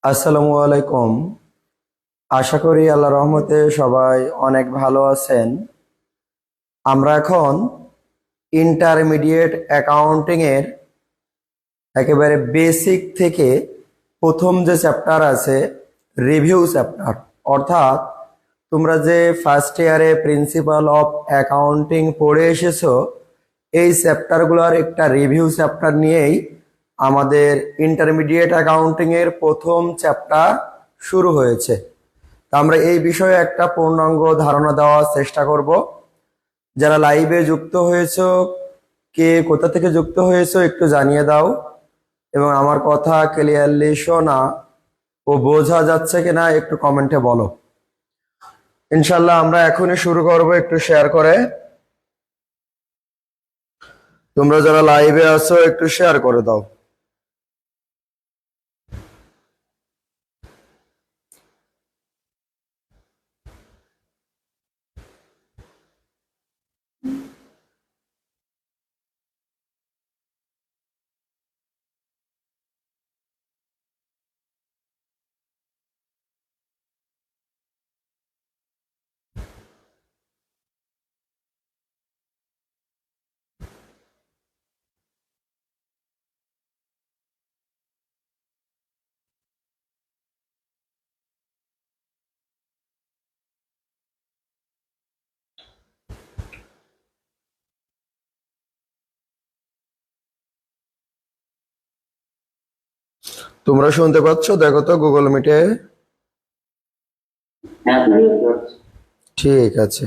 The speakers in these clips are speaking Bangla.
আসসালামু আলাইকুম। আশা করি আল্লাহর রহমতে সবাই অনেক ভালো আছেন। আমরা এখন ইন্টারমিডিয়েট অ্যাকাউন্টিং এর একেবারে বেসিক থেকে প্রথম যে চ্যাপ্টার আছে, রিভিউ চ্যাপ্টার, অর্থাৎ তোমরা যে ফার্স্ট ইয়ারে প্রিন্সিপাল অফ অ্যাকাউন্টিং পড়ে এসেছো, এই চ্যাপ্টারগুলোর একটা রিভিউ চ্যাপ্টার নিয়েই আমাদের ইন্টারমিডিয়েট অ্যাকাউন্টিং এর প্রথম চ্যাপ্টার শুরু হয়েছে। তো আমরা এই বিষয়ে একটা পূর্ণাঙ্গ ধারণা দেওয়ার চেষ্টা করব। যারা লাইভে যুক্ত হয়েছো, কে কোথা থেকে যুক্ত হয়েছো একটু জানিয়ে দাও, এবং আমার কথা ক্লিয়ারলি শোনা ও বোঝা যাচ্ছে কিনা একটু কমেন্টে বলো। ইনশাল্লাহ আমরা এখনই শুরু করব, একটু শেয়ার করে। তোমরা যারা লাইভে আছো একটু শেয়ার করে দাও। তোমরা শুনতে পাচ্ছ? দেখো তো গুগল মিটে। ঠিক আছে।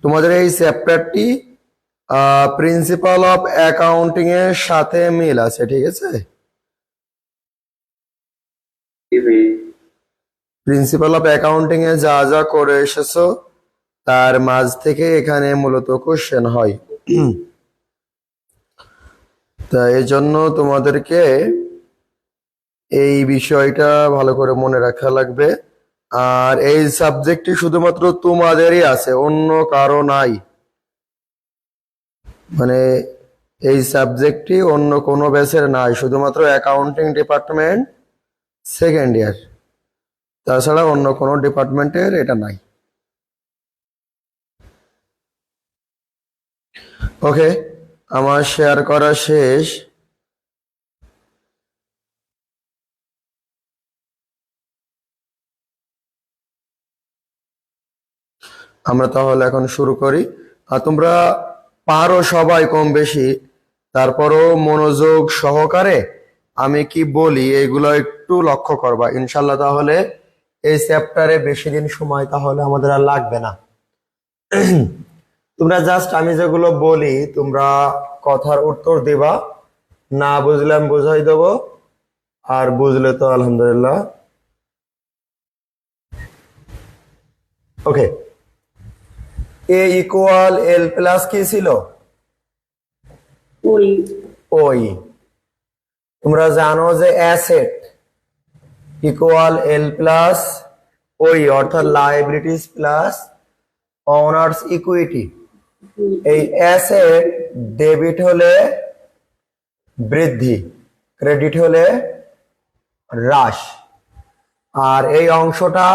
তোমাদের এই চ্যাপ্টারটি প্রিন্সিপাল অফ অ্যাকাউন্টিং এর সাথে মিল আছে, ঠিক আছে? প্রিন্সিপাল অফ অ্যাকাউন্টিং এ যা যা করে এসেছো তার মাঝ থেকে এখানে মূলত কোশ্চেন হয়। তা এই জন্য তোমাদেরকে এই বিষয়টা ভালো করে মনে রাখা লাগবে। আর এই সাবজেক্টটি শুধুমাত্র তোমাদেরই আছে, অন্য কারো নাই। মানে এই সাবজেক্টটি অন্য কোনো ব্যাচের নাই, শুধুমাত্র অ্যাকাউন্টিং ডিপার্টমেন্ট সেকেন্ড ইয়ার, তাছাড়া অন্য কোনো ডিপার্টমেন্টের এটা নাই। ওকে, আমার শেয়ার করা শেষ। আমরা তাহলে এখন শুরু করি। আর তোমরা পারো সবাই কম বেশি, তারপরও মনোযোগ সহকারে আমি কি বলি এগুলো একটু লক্ষ্য করবা ইনশাল্লাহ। তাহলে এই চ্যাপ্টারে বেশি দিন সময় তাহলে আমাদের আর লাগবে না। তোমরা জাস্ট আমি যেগুলো বলি তোমরা কথার উত্তর দিবা, না বুঝলে আমি বুঝাই দেবো, আর বুঝলে তো আলহামদুলিল্লাহ। ওকে, এ ইকুয়াল এল প্লাস কি ছিল? ওই। তোমরা জানো যে অ্যাসেট ইকুয়াল এল প্লাস ওই, অর্থাৎ লাইবিলিটিস প্লাস ওনার্স ইকুইটি। এই অ্যাসেট ডেবিট হলে বৃদ্ধি, ক্রেডিট হলে হ্রাস, আর এই অংশটা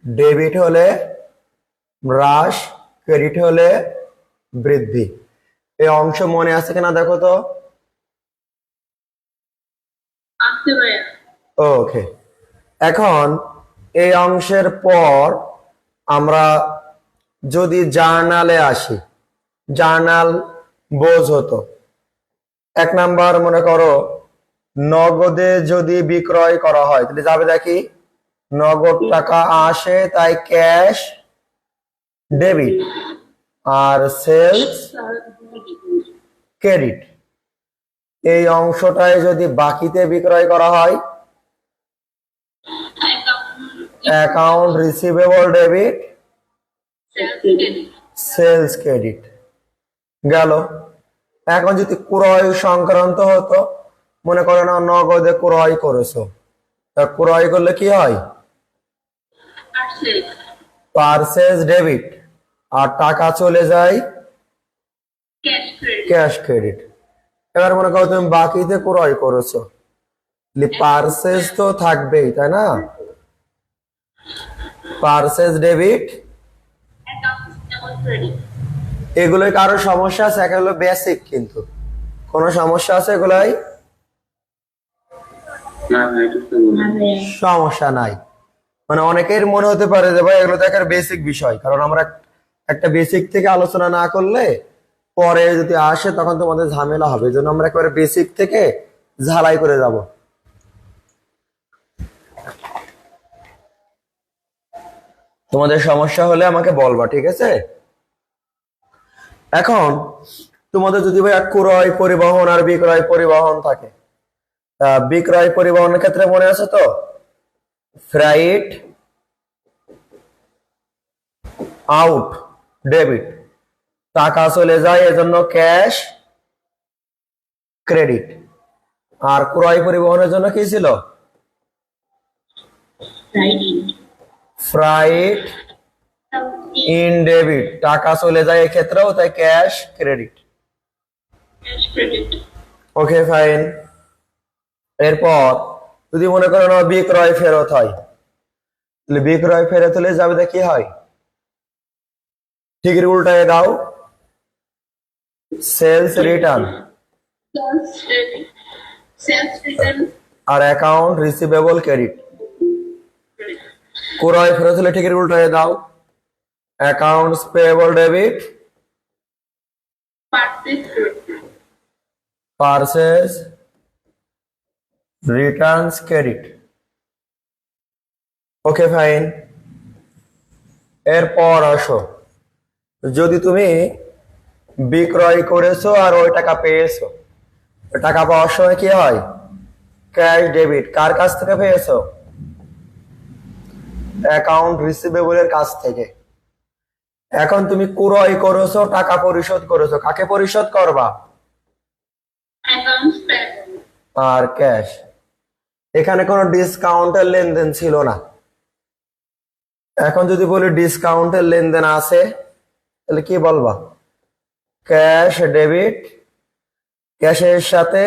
ডেবিট হলে হ্রাস, ক্রেডিট হলে বৃদ্ধি। এই অংশ মনে আছে কিনা দেখো তো। ওকে, এখন এই অংশের পর আমরা যদি জার্নালে আসি, জার্নাল বোঝ হতো। এক নাম্বার মনে করো নগদে যদি বিক্রয় করা হয় তাহলে যাবে দেখি নগদ টাকা আসে, তাই ক্যাশ ডেবিট, আর সেলস ক্রেডিট। এই অংশটায় যদি বাকিতে বিক্রয় করা হয় account receivable debit, sales credit গেল। এখন যদি ক্রয় সংক্রান্ত হতো, মনে করো না নগদে ক্রয় করেছো, তা ক্রয় করলে কি হয়? পারচেজ ডেবিট, আর টাকা চলে যায় ক্যাশ ক্রেডিট। এবার মনে করো তুমি বাকিতে ক্রয় করেছো, পারচেজ তো থাকবেই তাই না, পারচেজ ডেবিট। এগুলোই কারো সমস্যা আছে? এগুলো বেসিক, কিন্তু কোনো সমস্যা আছে এগুলাই? সমস্যা নাই। মানে অনেকের মনে হতে পারে যে ভাই এগুলো তো একটা বেসিক বিষয়, কারণ আমরা একটা বেসিক থেকে আলোচনা না করলে পরে যদি আসে তখন তোমাদের ঝামেলা হবে, এই জন্য আমরা একেবারে বেসিক থেকে ঝালাই করে যাব। তোমাদের সমস্যা হলে আমাকে বলবা, ঠিক আছে? এখন তোমাদের যদি ভাই ক্রয় পরিবহন আর বিক্রয় পরিবহন থাকে, বিক্রয় পরিবহনের ক্ষেত্রে মনে আছে তো, ফ্রাইট আউট ডেবিট, টাকা চলে যায় এজন্য ক্যাশ ক্রেডিট। আর ক্রয় পরিবহনের জন্য কি ছিল? ফ্রাইট ইন ডেবিট, টাকা চলে যায় এক্ষেত্রেও তাই ক্যাশ ক্রেডিট। Okay fine. এরপর যদি মনে করো না বিক্রয় ফেরত হয়, তাহলে বিক্রয় ফেরত হলে যাবে কি হয়? ঠিক উল্টায় দাও, সেলস রিটার্ন আর অ্যাকাউন্ট রিসিভেবল ক্রেডিট। ক্রয় ফেরত হলে ঠিক উল্টায় দাও, accounts payable debit, purchase Returns credit. Okay fine. এরপর আসো, যদি তুমি বিক্রয় করেছো আর ওই টাকা পেয়েছো, টাকা পাওয়ার সময় কি হয়? Cash debit. কার কাছ থেকে পেয়েছো? অ্যাকাউন্ট রিসিভেবলের কাছ থেকে। এখন তুমি ক্রয় করেছো, টাকা পরিশোধ করেছো, কাকে পরিশোধ করবা? আর ক্যাশ। এখানে কোনো ডিসকাউন্টের লেনদেন ছিল না। এখন যদি বলি ডিসকাউন্টের লেনদেন আছে, তাহলে কি বলবা? ক্যাশ ডেবিট, ক্যাশের সাথে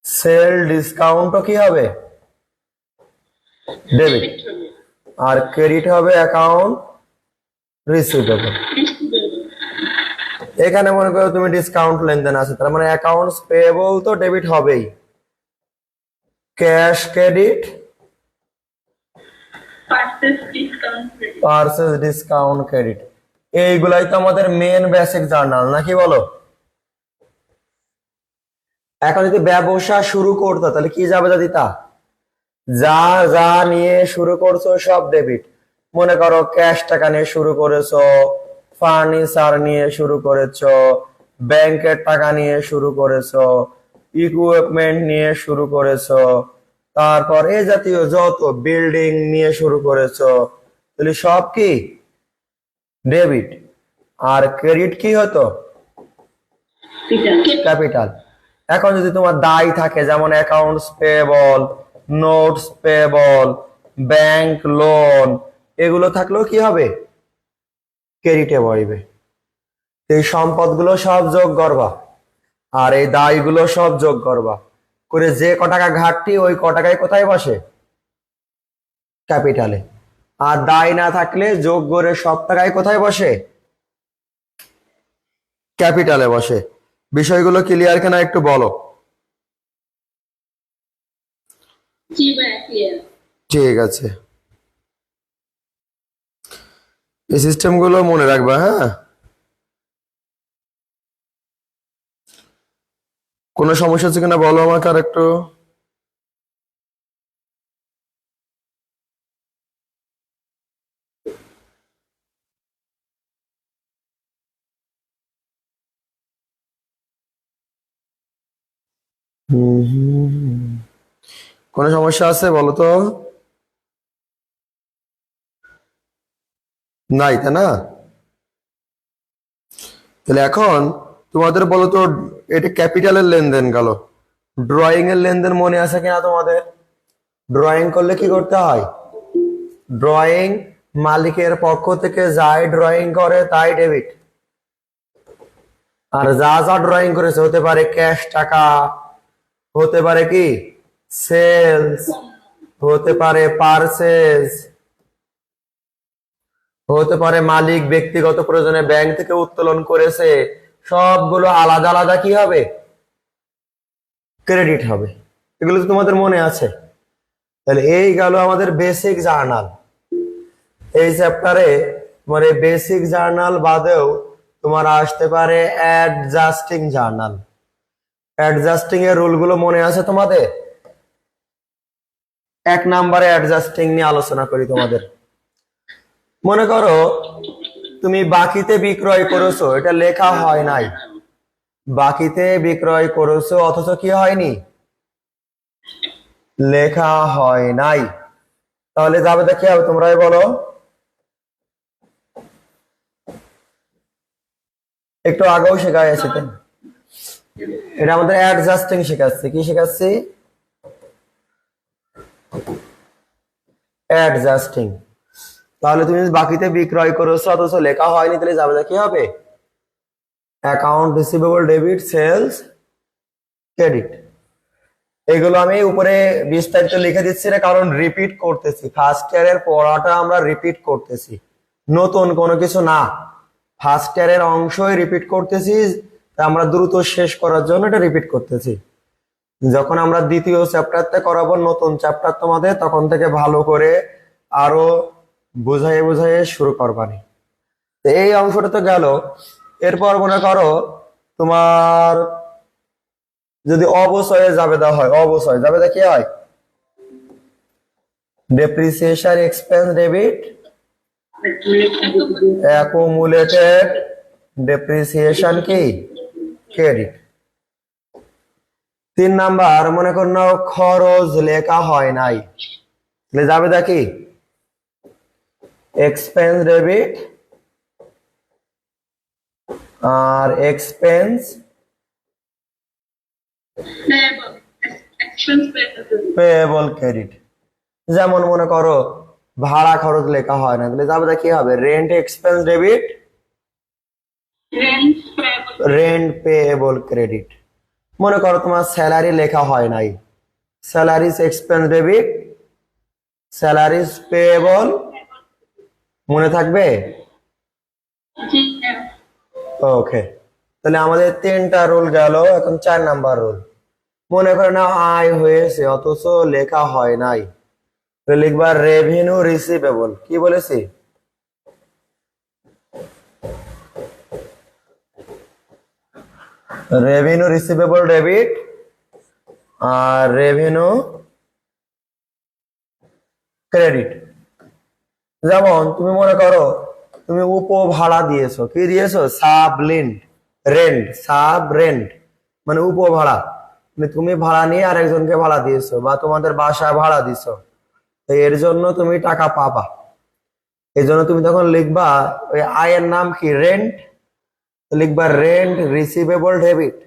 সেল ডিসকাউন্টও কি হবে? ডেবিট। আর ক্রেডিট হবে অ্যাকাউন্ট রিসিভেবল। এখানে মনে করো তুমি ডিসকাউন্ট লেনদেন আছে, তার মানে অ্যাকাউন্টস পেয়েবল তো ডেবিট হবেই, cash credit, purchase discount credit. এইগুলাই তো আমাদের মেন বেসিক জার্নাল, নাকি বলো? এখন যদি ব্যবসা শুরু করতো তাহলে কি যাবে দিতা? যা যা নিয়ে শুরু করছো সব ডেবিট। মনে করো ক্যাশ টাকা নিয়ে শুরু করেছো, ফার্নিচার নিয়ে শুরু করেছো, ব্যাংকের টাকা নিয়ে শুরু করেছো, ইকুইপমেন্ট নিয়ে শুরু করেছো, তারপর এই জাতীয় যত বিল্ডিং নিয়ে শুরু করেছো, তাহলে সব কি ডেবিট। আর ক্রেডিট কি হতো? ক্যাপিটাল। এখন যদি তোমার দায় থাকে, যেমন accounts payable, notes payable, bank loan, এগুলো থাকলেও কি হবে? ক্রেডিটে বইবে। এই সম্পদগুলো সব যোগ করবা আর এই দায়গুলো সব যোগ করবা করে যে ক টাকা ঘাটতি ওই ক টাকায় কোথায় বসে? ক্যাপিটালে। আর দায় না থাকলে যোগ করে সব টাকায় কোথায় বসে? ক্যাপিটালে বসে। বিষয়গুলো ক্লিয়ার কিনা একটু বলো। ঠিক আছে, এই সিস্টেমগুলো মনে রাখবা। হ্যাঁ, কোনো সমস্যা আছে কিনা বলো আমাকে আর একটু। কোনো সমস্যা আছে বলো তো? নাই, তাই না? তাহলে এখন তোমাদের বলো তো, এটা ক্যাপিটালের লেনদেন গেল। ড্রয়িং এর লেনদেন মনে আছে কিনা তোমাদের? ড্রয়িং করলে কি করতে হয়? ড্রয়িং মালিকের পক্ষ থেকে যাই ড্রয়িং করে তাই ডেবিট। আর যা যা ড্রয়িং করেছে হতে পারে ক্যাশ টাকা, হতে পারে কি সেলস, হতে পারে পারচেজ, হতে পারে মালিক ব্যক্তিগত প্রয়োজনে ব্যাংক থেকে উত্তোলন করেছে, সবগুলো আলাদা আলাদা কি হবে, ক্রেডিট হবে। এগুলো তো তোমাদের মনে আছে। তাহলে এই গেল আমাদের বেসিক জার্নাল। এই চ্যাপ্টারে তোমার এই বেসিক জার্নাল বাদেও তোমার আসতে পারে অ্যাডজাস্টিং জার্নাল। অ্যাডজাস্টিং এর রুলগুলো মনে আছে তোমাদের? 1 নম্বরে অ্যাডজাস্টিং নিয়ে আলোচনা করি তোমাদের। মনে করো তুমি বাকিতে বিক্রয় করেছো, এটা লেখা হয় নাই, বাকিতে বিক্রয় করেছো অথচ কি হয়নি, লেখা হয় নাই। তাহলে যাবে দেখে হবে, তোমরাই বলো। একটু আগেও শেখা গেছে, এটা আমাদের অ্যাডজাস্টিং শেখাচ্ছে। কি শেখাচ্ছি? অ্যাডজাস্টিং। তাহলে তুমি বাকিতে বিক্রয় করেছো অথচ লেখা হয়নি, তাহলে যাবে কি হবে, account receivable debit sales credit. এগুলো আমি উপরে বিস্তারিত লিখে দিচ্ছি না, কারণ রিপিট করতেছি। ফার্স্ট ইয়ারের পড়াটা আমরা রিপিট করতেছি, নতুন কোনো কিছু না। ফার্স্ট ইয়ারের অংশই রিপিট করতেছি, আমরা দ্রুত শেষ করার জন্য এটা রিপিট করতেছি। যখন আমরা দ্বিতীয় চ্যাপ্টারতে করাবো নতুন চ্যাপ্টার তোমাদের, তখন থেকে ভালো করে আরো বুঝাইয়ে বুঝাইয়ে শুরু করবানি। এই অংশটা তো গেল। এরপর মনে করো তোমার যদি অবচয়ে জাবেদা হয়, অবচয় জাবেদা কি হয়, depreciation expense debit, accumulated depreciation কি ক্রেডিট। 3 নাম্বার মনে কর নাও খরচ লেখা হয় নাই, তাহলে জাবেদা কি, এক্সপেন্স ডেবিট আর এক্সপেন্স পেয়েবল ক্রেডিট। যেমন মনে করো ভাড়া খরচ লেখা হয় না, তাহলে যাবে কি হবে, rent expense debit, rent payable credit. মনে করো তোমার স্যালারি লেখা হয় নাই, salaries expense debit, salaries payable. মনে থাকবে? ওকে, তাহলে আমাদের 3টা রুল গেল। এখন 4 নাম্বার রুল। মনে করে না আয় হয়েছে অথচ লেখা হয় নাই, লিখবা রেভিনিউ রিসিভেবল। কি বলেছি, রেভিনিউ রিসিভেবল ডেবিট আর রেভিনিউ ক্রেডিট। যেমন তুমি মনে করো তুমি উপভাড়া দিয়েছো, কি দিয়েছো, সাব রেন্ট, সাব রেন্ট মানে উপভাড়া, মানে তুমি ভাড়া নিয়ে আরেকজনকে ভাড়া দিয়েছো, বা তোমাদের বাসা ভাড়া দিছো, এর জন্য তুমি টাকা পাবা। এই জন্য তুমি তখন লিখবা ওই আয়ের নাম কি, রেন্ট, লিখবা রেন্ট রিসিভেবল ডেবিট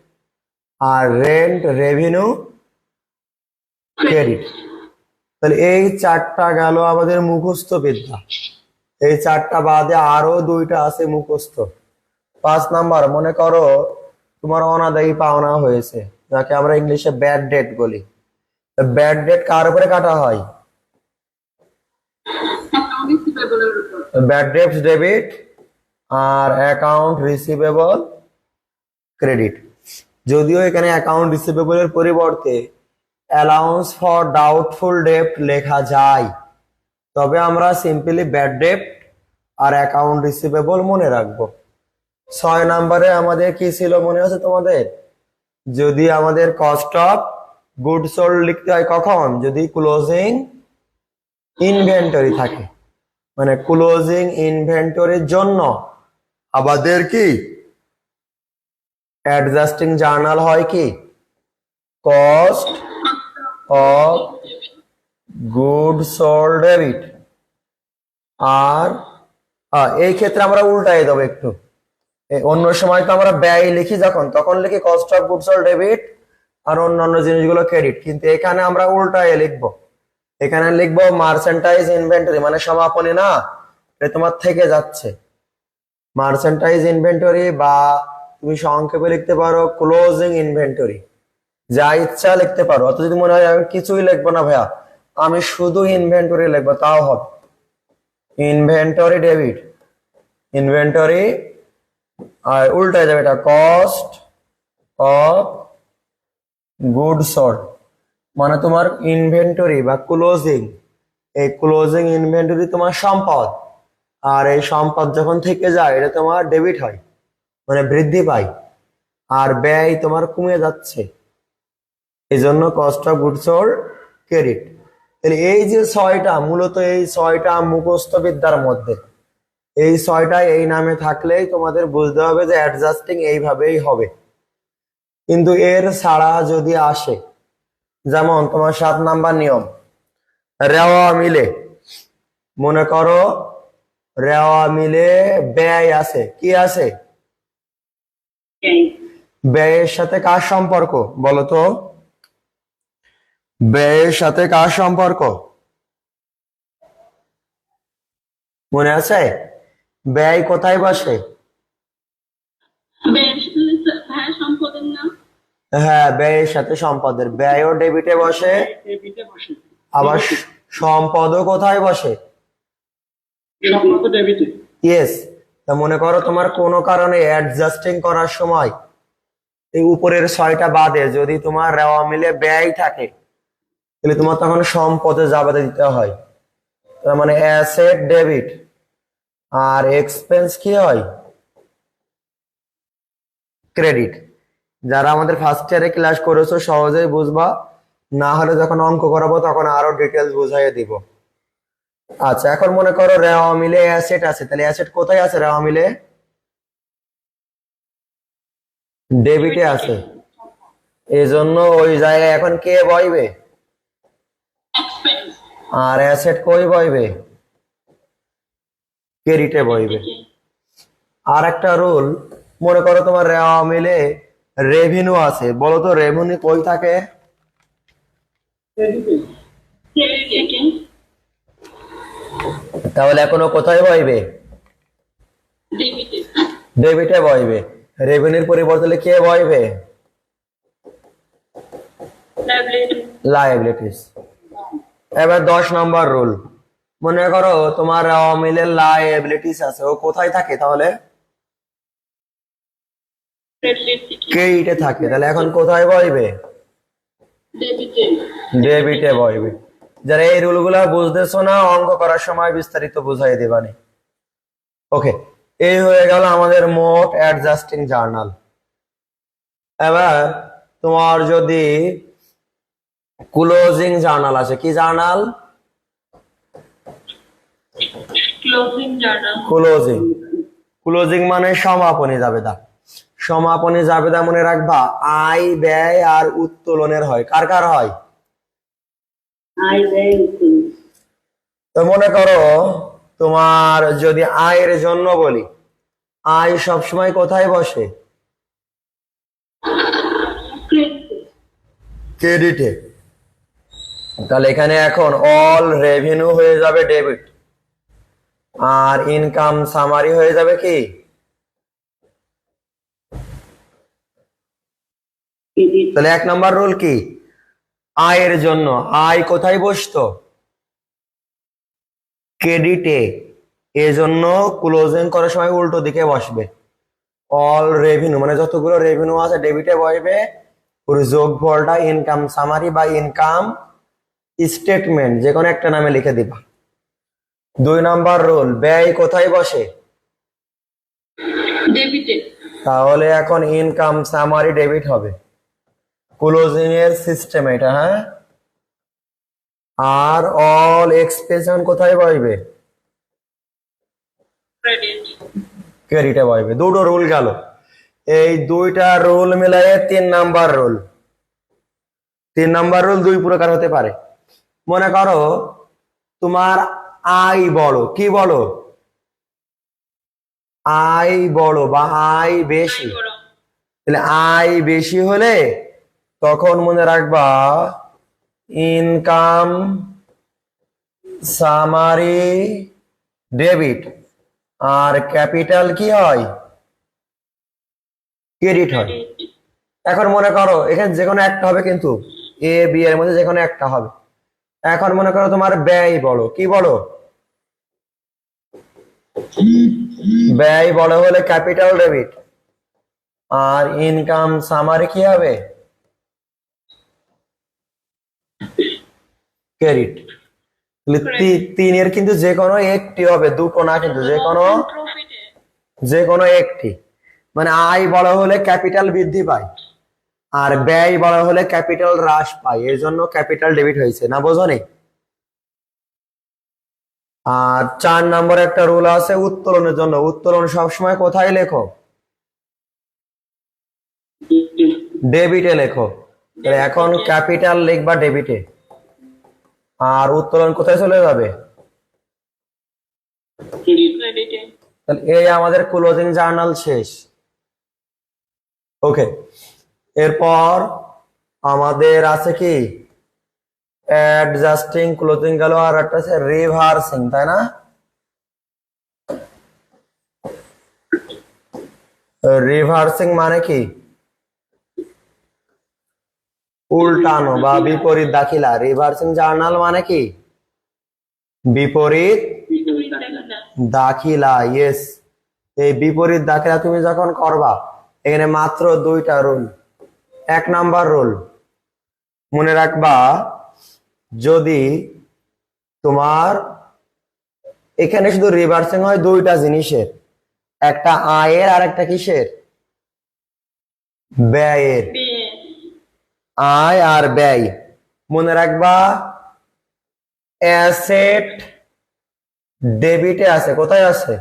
আর রেন্ট রেভিনিউ ক্রেডিট। তাহলে এই 4টা গেল আমাদের মুখস্থ বিদ্যা। এই 4টা বাদে আরো 2টা আছে মুখস্থ। 5 নাম্বার মনে করো তোমার অনাদায়ী পাওনা হয়েছে, যাকে আমরা ইংলিশে ব্যাড ডেট বলি। ব্যাড ডেট কার উপরে কাটা হয়, ব্যাড ডেট ডেবিট আর অ্যাকাউন্ট রিসিভেবল ক্রেডিট। যদিও এখানে অ্যাকাউন্ট রিসিভেবল এর পরিবর্তে অ্যালাউন্স ফর ডাউটফুল ডেট লেখা যায়, তবে আমরা সিম্পলি ব্যাড ডেট আর অ্যাকাউন্ট রিসিভেবল মনে রাখবো। 6 নাম্বারে আমাদের কি ছিল মনে আছে তোমাদের, যদি আমাদের কস্ট অফ গুড সোল্ড লিখতে হয় কখন, যদি ক্লোজিং ইনভেন্টরি থাকে, মানে ক্লোজিং ইনভেন্টরির জন্য আমাদের কি অ্যাডজাস্টিং জার্নাল হয় কি, cost of good sold debit. আর এই ক্ষেত্রে আমরা উল্টাই দেবো একটু, অন্য সময় তো আমরা ব্যয় লিখি যখন, তখন লিখি cost of good sold debit আর অন্যান্য জিনিসগুলো ক্রেডিট, কিন্তু এখানে আমরা উল্টায় লিখবো। এখানে লিখবো মার্চেন্টাইজ ইনভেন্টরি, মানে সমাপনী না, এটা তোমার থেকে যাচ্ছে। মার্চেন্টাইজ ইনভেন্টরি বা তুমি সংক্ষেপে লিখতে পারো ক্লোজিং ইনভেন্টরি, যা ইচ্ছা লিখতে পারো। অত যদি মনে হয় আমি কিছুই লিখবো না ভাইয়া, আমি শুধু ইনভেন্টরি লিখবো, তাও হবে। ইনভেন্টরি ডেবিট, ইনভেন্টরি আর উল্টা যাবে এটা কস্ট অফ গুড সোল্ড, মানে তোমার ইনভেন্টরি বা ক্লোজিং, এই ক্লোজিং ইনভেন্টরি তোমার সম্পদ, আর এই সম্পদ যখন থেকে যায় এটা তোমার ডেবিট হয়, মানে বৃদ্ধি পায়, আর ব্যয় তোমার কমে যাচ্ছে, এই জন্য cost of good sold credit. তাহলে এই যে ছয়টা, মূলত এই ছয়টা মুখস্থ বিদ্যার মধ্যে, এই ছয়টা এই নামে থাকলেই তোমাদের বুঝতে হবে যে অ্যাডজাস্টিং এইভাবেই হবে। কিন্তু এর ছাড়া যদি আসে, যেমন তোমার 7 নাম্বার নিয়ম, রেওয়া মিলে, মনে করো রেওয়া মিলে ব্যয় আছে, কি আছে? ব্যয়ের সাথে কার সম্পর্ক বলো তো? ব্যয়ের সাথে কার সম্পর্ক মনে আছে? ব্যয় কোথায় বসে? হ্যাঁ, ব্যয়ের সাথে সম্পদের, ব্যয়ও ডেবিটে বসে, আবার সম্পদও কোথায় বসে? ইয়েস। তা মনে করো তোমার কোনো কারণে অ্যাডজাস্টিং করার সময় এই উপরের ছয়টা বাদে যদি তোমার রেওয়া মিলে ব্যয় থাকে, তাহলে তোমার তখন সম্পদে জাবেদা দিতে হয়। তার মানে অ্যাসেট ডেবিট, আর এক্সপেন্স কি হয়? ক্রেডিট। যারা আমাদের ফার্স্ট ইয়ারে ক্লাস করেছো সহজেই বুঝবা, না হলে যখন অঙ্ক করাবো তখন আরো ডিটেলস বুঝাইয়ে দিব। আচ্ছা, এখন মনে করো রেওয়া মিলে অ্যাসেট আছে, তাহলে অ্যাসেট কোথায় আছে? রেওয়া মিলে ডেবিটে আছে, এজন্য ওই জায়গায় এখন কে বইবে? আর অ্যাসেট কই বইবে? ক্রেডিটে বইবে। আর একটা রুল, মনে করো তোমার রেওয়া মিলে রেভিনিউ আছে, বলো তো রেভিনিউ কই থাকে? তাহলে এখনো কোথায় বইবে? ডেবিটে বইবে। রেভিনিউর পরিবর্তে কে বইবে? লায়াবিলিটিস। এবার 10 নম্বর রুল, মনে করো তোমার রেওয়া মিলে লায়াবিলিটিস আছে, ও কোথায় থাকে? তাহলে ক্রেডিটে থাকে। তাহলে এখন কোথায় বইবে? ডেবিটে বইবে। যারা এই রুলগুলা বুঝতেছো না, অঙ্ক করার সময় বিস্তারিত বুঝাই দেবানি। ওকে, এই হয়ে গেল আমাদের মোট অ্যাডজাস্টিং জার্নাল। এবার তোমার যদি ক্লোজিং জার্নাল আছে, কি জার্নাল? ক্লোজিং। ক্লোজিং মানে সমাপনী জাবেদা। সমাপনী জাবেদা মনে রাখবা আয় ব্যয় আর উত্তোলনের হয়। কার কার হয়? আয় ব্যয় উত্তোলন। তো মনে করো তোমার যদি আয়ের জন্য বলি, আয় সবসময় কোথায় বসে? ক্রেডিটে। তাহলে এখানে এখন অল রেভিনিউ হয়ে যাবে ডেবিট, আর ইনকাম সামারি হয়ে যাবে কি? তাহলে 1 নম্বর রুল কি? আয়ের জন্য আয় কোথায় বসতো? ক্রেডিটে, এজন্য ক্লোজিং করার সময় উল্টো দিকে বসবে। অল রেভিনিউ মানে যতগুলো রেভিনিউ আছে ডেবিটে বসবে, ওর যোগফলটা ইনকাম সামারি বা ইনকাম স্টেটমেন্ট যে কোনো একটা নামে লিখে দিবা। 2 নম্বর রুল, ব্যয় কোথায় বসে? ডেবিটে। তাহলে এখন ইনকাম সামারি ডেবিট হবে, ক্লোজিং এর সিস্টেম এটা। হ্যাঁ, আর অল এক্সপেনশন কোথায় বসবে? ক্রেডিটে বসবে। দুটো রুল গেল। এই দুইটা রুল মিলায়ে 3 নাম্বার রুল। 3 নাম্বার রুল দুই প্রকার হতে পারে। মনে করো তোমার আয় বড়, কি বড়? আয় বড় বা আয় বেশি। তাহলে আয় বেশি হলে তখন মনে রাখবা ইনকাম সামারি ডেবিট, আর ক্যাপিটাল কি হয়? ক্রেডিট হয়। এখন মনে করো এখানে যে কোনো একটা হবে, কিন্তু এ বি এর মধ্যে যে কোনো একটা হবে। এখন মনে করো তোমার ব্যয় বড়, কি বড়? ব্যয় বড় হলে ক্যাপিটাল ডেবিট, আর ইনকাম সামারি কি হবে? ক্রেডিট। তিনের কিন্তু যে কোনো একটি হবে, দুটো না, কিন্তু যে কোনো একটি। মানে আয় বড় হলে ক্যাপিটাল বৃদ্ধি পায়, আর ব্যয় বড় হলে ক্যাপিটাল হ্রাস পায়, এর জন্য ক্যাপিটাল ডেবিট হয়েছে, না বোঝনি? আর 4 নম্বর একটা রুল আছে উত্তোলনের জন্য। উত্তোলন সবসময় কোথায় লেখো? ডেবিটে লেখো। তাহলে এখন ক্যাপিটাল লিখবা ডেবিটে, আর উত্তোলন কোথায় চলে যাবে? তাহলে এই আমাদের ক্লোজিং জার্নাল শেষ। ওকে, এরপর আমাদের আছে কি অ্যাডজাস্টিং, ক্লোজিং গেল, আর একটা আছে রিভার্সিং, তাই না? রিভার্সিং মানে কি? উল্টানো বা বিপরীত দাখিলা। রিভার্সিং জার্নাল মানে কি? বিপরীত দাখিলা। ইয়েস, এই বিপরীত দাখিলা তুমি যখন করবা, এখানে মাত্র 2টা রুল। 1 নাম্বার রুল মনে রাখবা, যদি তোমার এখানে শুধু রিভার্সিং হয় 2টা জিনিসের, একটা আয়ের আর একটা কিসের? ব্যয়ের। আয় আর ব্যয় মনে রাখবা। অ্যাসেট ডেবিটে আছে, কোথায় আছে?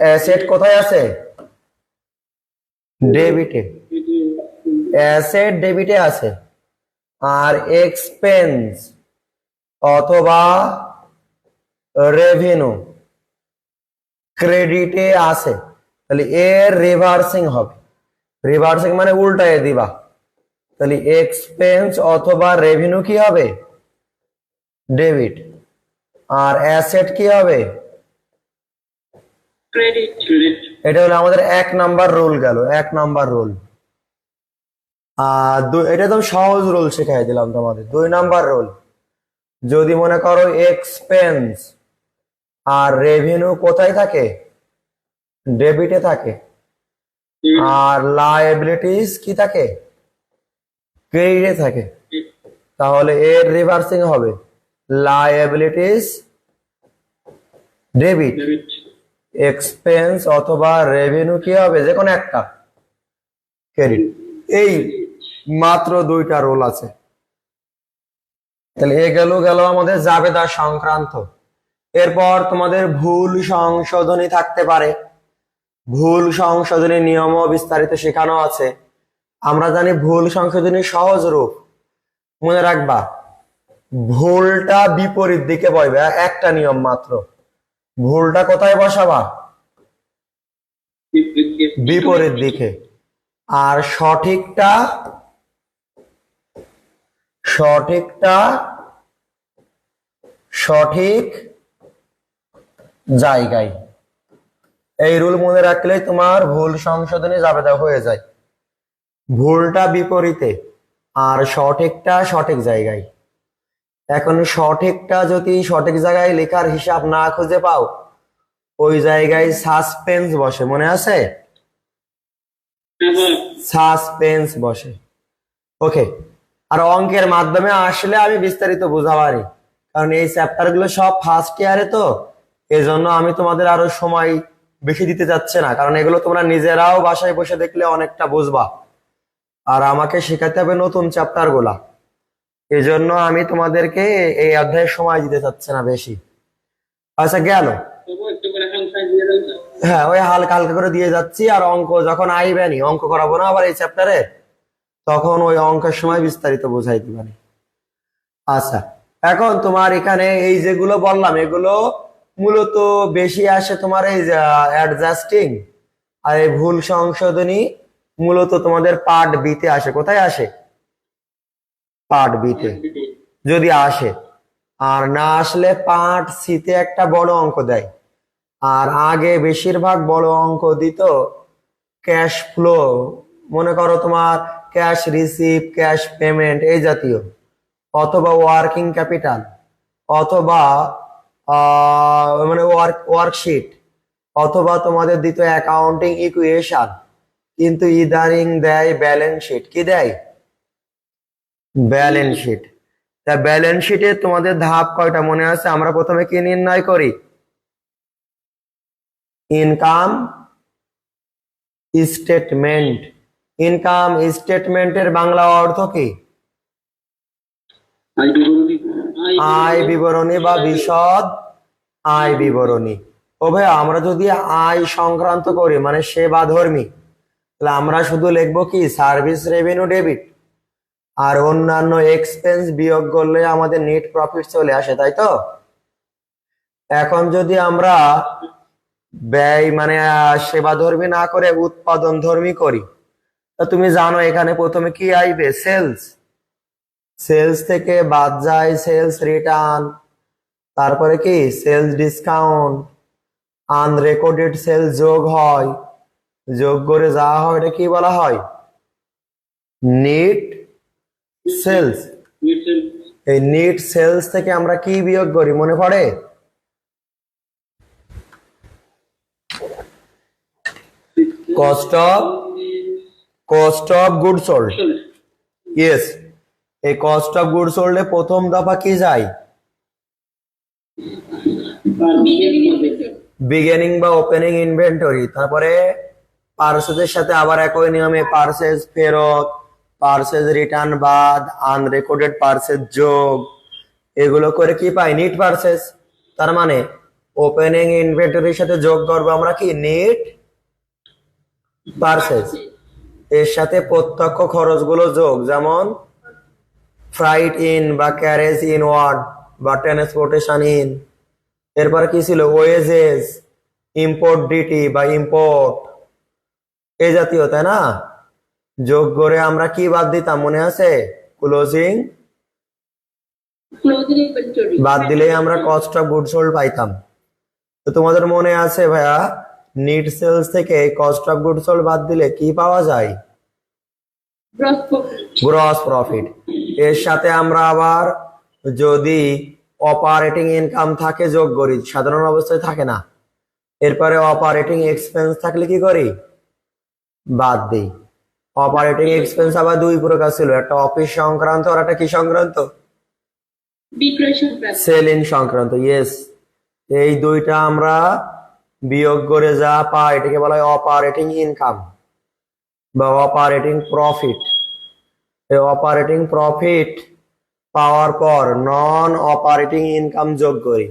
অ্যাসেট কোথায় আছে? ডেবিটে। অ্যাসেট ডেবিটে আছে, আর এক্সপেন্স অথবা রেভিনিউ ক্রেডিটে আছে। তাহলে এর রিভার্সিং হবে। রিভার্সিং মানে উল্টায় দিবা। তাহলে এক্সপেন্স অথবা রেভিনিউ কি হবে? ডেবিট। আর অ্যাসেট কি হবে? ক্রেডিট। এটা হলো আমাদের 1 নাম্বার রুল গেল, 1 নাম্বার রুল। আর এটা তো সহজ রুল শেখাই দিলাম তোমাদের। 2 নাম্বার রুল, যদি মনে করো এক্সপেন্স আর রেভিনিউ কোথায় থাকে? ডেবিটে থাকে, আর লায়াবিলিটিস কি থাকে? ক্রেডিটে থাকে। তাহলে এর রিভার্সিং হবে লায়াবিলিটিস ডেবিট, এক্সপেন্স অথবা রেভিনিউ কি হবে? যে কোনো একটা ক্রেডিট। এই মাত্র 2টা রুল আছে। তাহলে এ গেল আমাদের জাবেদা সংক্রান্ত। এরপর তোমাদের ভুল সংশোধনী থাকতে পারে। ভুল সংশোধনী নিয়মও বিস্তারিত শেখানো আছে। আমরা জানি ভুল সংশোধনীর সহজ রূপ মনে রাখবা, ভুলটা বিপরীত দিকে বসবে। একটা নিয়ম মাত্র, ভুলটা কোথায় বসাবা? বিপরীত দিকে। আর সঠিকটা সঠিক জায়গায়। এই রুল মনে রাখলেই তোমার ভুল সংশোধনী জাবেদা হয়ে যায়। ভুলটা বিপরীতে, আর সঠিকটা সঠিক জায়গায়। এখন সঠিকটা যদি সঠিক জায়গায় লেখার হিসাব না খুঁজে পাও, ওই জায়গায় সাসপেন্স বসে, মনে আছে? সাসপেন্স বসে। ওকে, আর অঙ্কের মাধ্যমে আসলে আমি বিস্তারিত বুঝাবারি, কারণ এই চ্যাপ্টার গুলো সব ফার্স্ট ইয়ারে, তো এজন্য আমি তোমাদের আরো সময় বেশি দিতে যাচ্ছে না, কারণ এগুলো তোমরা নিজেরাও বাসায় বসে দেখলে অনেকটা বুঝবা, আর আমাকে শেখাতে হবে নতুন চ্যাপ্টার গুলা। এজন্য আমি তোমাদেরকে এই অধ্যায়ে সময় দিতে চাচ্ছি না বেশি। আচ্ছা গেল, হ্যাঁ ওই হালকা হালকা করে দিয়ে যাচ্ছি। আর অঙ্ক যখন আইবেনি, অঙ্ক করাবো না আবার এই চ্যাপ্টারে, তখন ওই অঙ্কের সময় বিস্তারিত বোঝাই দিবানি। আচ্ছা, এখন তোমার এখানে এই যেগুলো বললাম, এগুলো মূলত বেশি আসে তোমার এই অ্যাডজাস্টিং আর এই ভুল সংশোধনী মূলত তোমাদের পার্ট বিতে আসে। কোথায় আসে? পার্ট বিতে যদি আসে। আর না আসলে পার্ট সিতে একটা বড় অঙ্ক দেয়, আর আগে বেশিরভাগ বড় অঙ্ক দিত ক্যাশ ফ্লো, মনে করো তোমার ক্যাশ রিসিভ, ক্যাশ পেমেন্ট এই জাতীয়, অথবা ওয়ার্কিং ক্যাপিটাল, অথবা মানে ওয়ার্কশিট, অথবা তোমাদের দিত অ্যাকাউন্টিং ইকুয়েশন। কিন্তু ইদানিং দেয় ব্যালেন্স শিট। কি দেয়? Balance sheet. তা ব্যালেন্স শিটে তোমাদের ধাপ কয়টা মনে আছে? আমরা প্রথমে কি নির্ণয় করি? Income statement. ইনকাম স্টেটমেন্টের বাংলা অর্থ কি? আয় বিবরণী বা বিশদ আয় বিবরণী। ও ভাই, আমরা যদি আয় সংক্রান্ত করি মানে সেবা ধর্মী, তাহলে আমরা শুধু লিখবো কি সার্ভিস রেভিনিউ ডেবিট, আর অন্যান্য এক্সপেন্স বিয়োগ করলে আমাদের নেট প্রফিট চলে আসে, তাই তো? এখন যদি আমরা ব্যয় মানে সেবা ধর্মী না করে উৎপাদন ধর্মী করি, তা তুমি জানো এখানে প্রথমে কি আইবে? সেলস। সেলস থেকে বাদ যায় সেলস রিটার্ন, তারপরে কি সেলস ডিসকাউন্ট, আনরেকর্ডেড সেলস যোগ হয়, যোগ করে যা হয় এটা কি বলা হয়? Net sales. এই নেট সেলস থেকে আমরা কি বিয়োগ করি মনে পড়ে? Cost of good sold. Yes, এই কস্ট অফ গুড সোল্ডে প্রথম দফা কি যায়? বিগিনিং বা ওপেনিং ইনভেন্টরি। তারপরে পার্সেজের সাথে আবার একই নিয়মে পার্সেজ ফেরত, পার্সেজ রিটার্ন বাদ, আনরেকর্ডেড পার্সেজ যোগ, এগুলো করে কি পাই? NEET purchase. তার মানে ওপেনিং ইনভেন্টরির সাথে যোগ করবো আমরা কি? Net purchase. এর সাথে প্রত্যক্ষ খরচগুলো যোগ, যেমন ফ্রাইট ইন বা ক্যারেজ ইন ওয়ার্ড বা ট্রান্সপোর্টেশন ইন। এরপরে কি ছিল? ওয়েজেস, ইম্পোর্ট ডিটি বা ইম্পোর্ট এই জাতীয়, তাই না? যোগ করে আমরা কি বাদ দিতাম মনে আছে? ক্লোজিং বাদ দিলেই আমরা কস্ট অফ গুড সোল্ড পাইতাম। তো তোমাদের মনে আছে ভাইয়া, নিট সেলস থেকে কস্ট অফ গুড সোল্ড বাদ দিলে কি পাওয়া যায়? Gross profit. এর সাথে আমরা আবার যদি অপারেটিং ইনকাম থাকে যোগ করি, সাধারণ অবস্থায় থাকে না। এরপরে অপারেটিং এক্সপেন্স থাকলে কি করি? বাদ দিই। অপারেটিং এক্সপেন্স আবার দুই প্রকার ছিল, একটা অফিস সংক্রান্ত আর একটা কি সংক্রান্ত? সেলিং সংক্রান্ত। ইয়েস, এই দুইটা আমরা বিয়োগ করে যা পাই এটাকে বলা হয় অপারেটিং ইনকাম বা অপারেটিং প্রফিট। এই অপারেটিং প্রফিট পাওয়ার পর নন অপারেটিং ইনকাম যোগ করি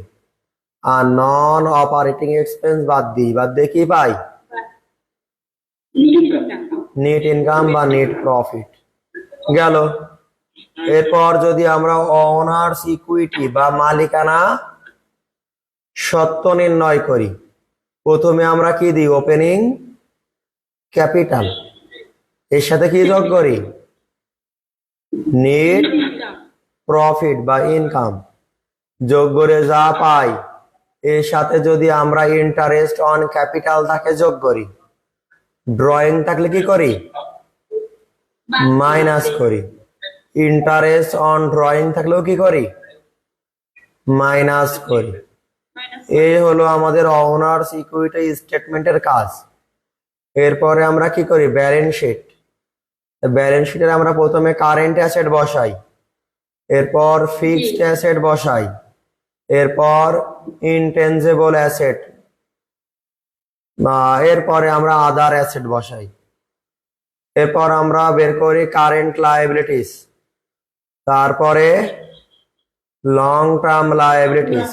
আর নন অপারেটিং এক্সপেন্স বাদ দিই। বাদ দিয়ে কি পাই? নেট ইনকাম বা নেট প্রফিট গেল। এরপর যদি আমরা ওনার্স ইকুইটি বা মালিকানা সত্ত্ব নির্ণয় করি, প্রথমে আমরা কি দিই? Opening capital. এর সাথে কি যোগ করি? নেট প্রফিট বা ইনকাম যোগ করে যা পাই এর সাথে যদি আমরা ইন্টারেস্ট অন ক্যাপিটাল থাকে যোগ করি, ড্রয়িং থাকলে কি করি? মাইনাস করি। ইন্টারেস্ট অন ড্রয়িং থাকলেও কি করি? মাইনাস করি। এই হলো আমাদের ওনার্স ইকুইটি স্টেটমেন্টের কাজ। এরপরে আমরা কি করি? Balance sheet. ব্যালেন্স শিটের আমরা প্রথমে কারেন্ট অ্যাসেট বসাই, এরপর ফিক্সড অ্যাসেট বসাই, এরপর ইনটেনজিবল অ্যাসেট, এরপরে আমরা আদার অ্যাসেট বসাই। এরপর আমরা বের করি কারেন্ট লায়াবিলিটিস, তারপরে লং টার্ম লায়াবিলিটিস,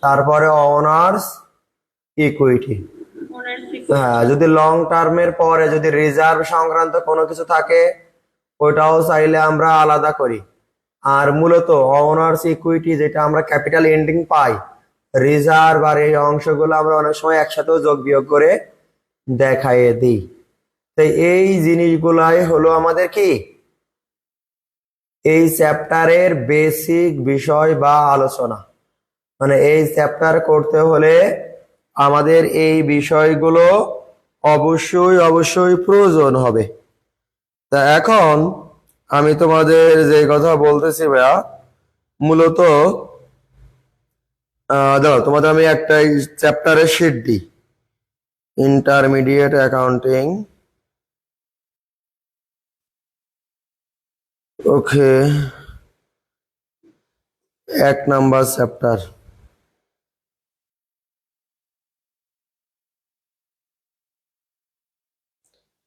তারপরে ওনার্স ইকুইটি। হ্যাঁ, যদি লং টার্মের পরে যদি রিজার্ভ সংক্রান্ত কোনো কিছু থাকে ওইটাও চাইলে আমরা আলাদা করি। আর মূলত ওনার্স ইকুইটি যেটা আমরা ক্যাপিটাল এন্ডিং পাই, রিজার্ভ আর এই অংশগুলো আমরা অনেক সময় একসাথেও যোগ বিয়োগ করে দেখাইয়ে দিই। তাই এই জিনিসগুলাই হলো আমাদের কি এই চ্যাপ্টারের বেসিক বিষয় বা আলোচনা। মানে এই চ্যাপ্টার করতে হলে আমাদের এই বিষয়গুলো অবশ্যই অবশ্যই প্রয়োজন হবে। তা এখন আমি তোমাদের যে কথা বলতেছি ভাইয়া, মূলত দাঁড়াও, তোমাদের আমি একটা চ্যাপ্টারের শিট দিই, ইন্টারমিডিয়েট অ্যাকাউন্টিং। ওকে, 1 নাম্বার চ্যাপ্টার।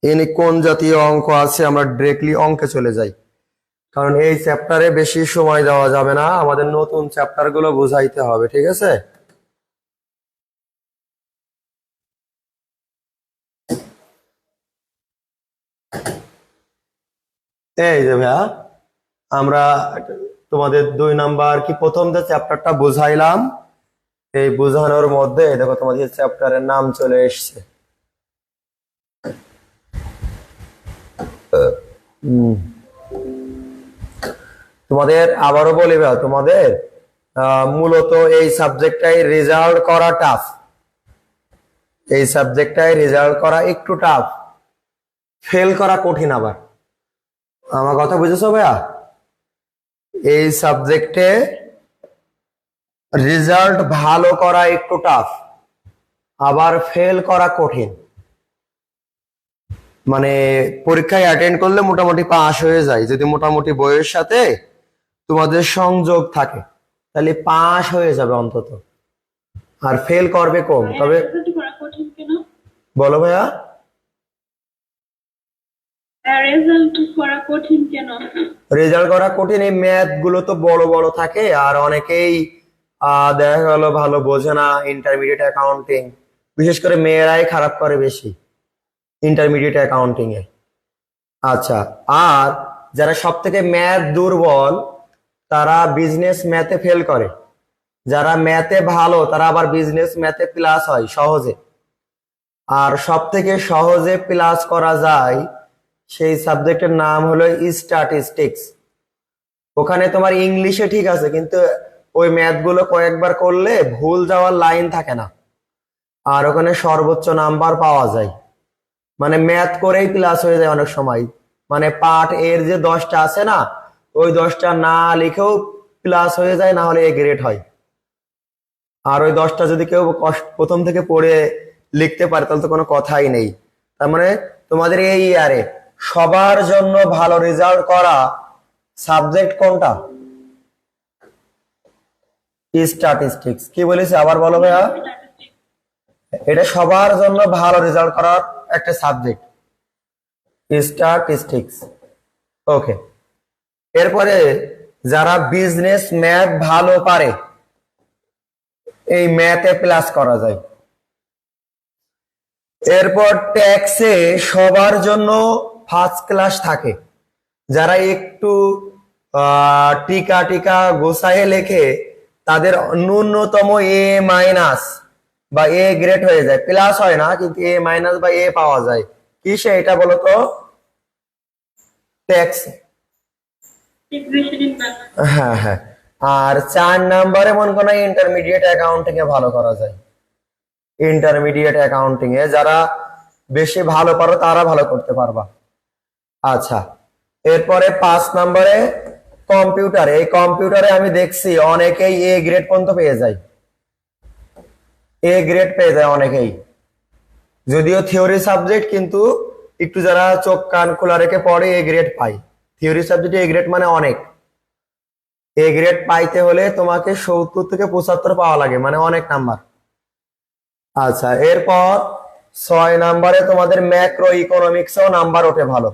এনে কোন জাতীয় অঙ্ক আছে, আমরা ডিরেক্টলি অঙ্কে চলে যাই, কারণ এই চ্যাপ্টারে বেশি সময় দেওয়া যাবে না, আমাদের নতুন চ্যাপ্টার গুলো বুঝাইতে হবে, ঠিক আছে? এই যে ভাইয়া, আমরা তোমাদের 2 নাম্বার কি প্রথম যে চ্যাপ্টারটা বুঝাইলাম, এই বুঝানোর মধ্যে দেখো তোমাদের চ্যাপ্টারের নাম চলে এসছে। তোমাদের আবারও বলি ভাইয়া, তোমাদের মূলত এই সাবজেক্টটাই রেজাল্ট করা টাফ, এই সাবজেক্টটাই রেজাল্ট করা একটু টাফ, ফেল করা কঠিন। আবার আমার কথা বুঝেছো ভাইয়া? এই সাবজেক্টে রেজাল্ট ভালো করা একটু টাফ, আবার ফেল করা কঠিন। মানে পরীক্ষায় অ্যাটেন্ড করলে মোটামুটি পাস হয়ে যায়, যদি মোটামুটি বইয়ের সাথে তোমাদের সংযোগ থাকে তাহলে পাস হয়ে যাবে অন্তত, আর ফেল করবে কম। তবে বলো ভাইয়া, রেজাল্ট করা কঠিন, এই ম্যাথ গুলো তো বড় বড় থাকে, আর অনেকেই দেখা গেল ভালো বোঝে না ইন্টারমিডিয়েট অ্যাকাউন্টিং, বিশেষ করে মেয়েরাই খারাপ করে বেশি ইন্টারমিডিয়েট অ্যাকাউন্টিং এ। আচ্ছা, আর যারা সব থেকে ম্যাথ দুর্বল তারা বিজনেস ম্যাথে ফেল করে, যারা ম্যাথে ভালো তারা আবার বিজনেস ম্যাথে প্লাস হয় সহজে। আর সব থেকে সহজে প্লাস করা যায় সেই সাবজেক্টের নাম হলো স্ট্যাটিস্টিক্স। ওখানে তোমার ইংলিশে ঠিক আছে, কিন্তু ওই ম্যাথ গুলো কয়েকবার করলে ভুল যাওয়ার লাইন থাকে না, আর ওখানে সর্বোচ্চ নাম্বার পাওয়া যায়। মানে ম্যাথ করেই প্লাস হয়ে যায় অনেক সময়, মানে পার্ট এর যে 10টা আছে না, ওই 10টা না লিখেও প্লাস হয়ে যায়, না হলে এ গ্রেড হয়। আর ওই 10টা যদি কেউ প্রথম থেকে পড়ে লিখতে পারে তাহলে তো কোনো কথাই নেই। তার মানে তোমাদের এই ইয়ারে সবার জন্য ভালো রেজাল্ট করা সাবজেক্ট কোনটা? স্ট্যাটিস্টিক্স। কি বলেছি আবার বলো ভাইয়া? এটা সবার জন্য ভালো রেজাল্ট করার একটা সাবজেক্ট, স্ট্যাটিস্টিক্স। ওকে, এরপরে যারা বিজনেস ম্যাথ ভালো পারে, এই ম্যাথে প্লাস করা যায়। এরপর ট্যাক্সে সবার জন্য ফার্স্ট ক্লাস থাকে, যারা একটু টিকা টিকা গোছায় লেখে তাদের ন্যূনতম এ মাইনাস বা এ গ্রেড হয়ে যায়, প্লাস হয় না কিন্তু এ মাইনাস বা এ পাওয়া যায়। কিসে এটা বলো তো? ট্যাক্স। হ্যাঁ হ্যাঁ। আর 4 নাম্বারে মনে করো ইন্টারমিডিয়েট অ্যাকাউন্টিং এ ভালো করা যায়, ইন্টারমিডিয়েট অ্যাকাউন্টিং এ যারা বেশি ভালো পারো তারা ভালো করতে পারবা। আচ্ছা, এরপরে 5 নাম্বারে কম্পিউটার। এই কম্পিউটারে আমি দেখছি অনেকেই এ গ্রেড পর্যন্ত পেয়ে যায়, এ গ্রেড পেয়ে যায় অনেকেই, যদিও থিওরি সাবজেক্ট, কিন্তু একটু যারা চোখ কান খোলা রেখে পড়ে এ গ্রেড পায়। থিওরি সাবজেক্টে এ গ্রেড মানে অনেক, এ গ্রেড পাইতে হলে তোমাকে 70 থেকে 75 পাওয়া লাগে, মানে অনেক নাম্বার। আচ্ছা, এরপর 6 নাম্বারে তোমাদের ম্যাক্রো ইকোনমিক্সেও নাম্বার ওঠে ভালো,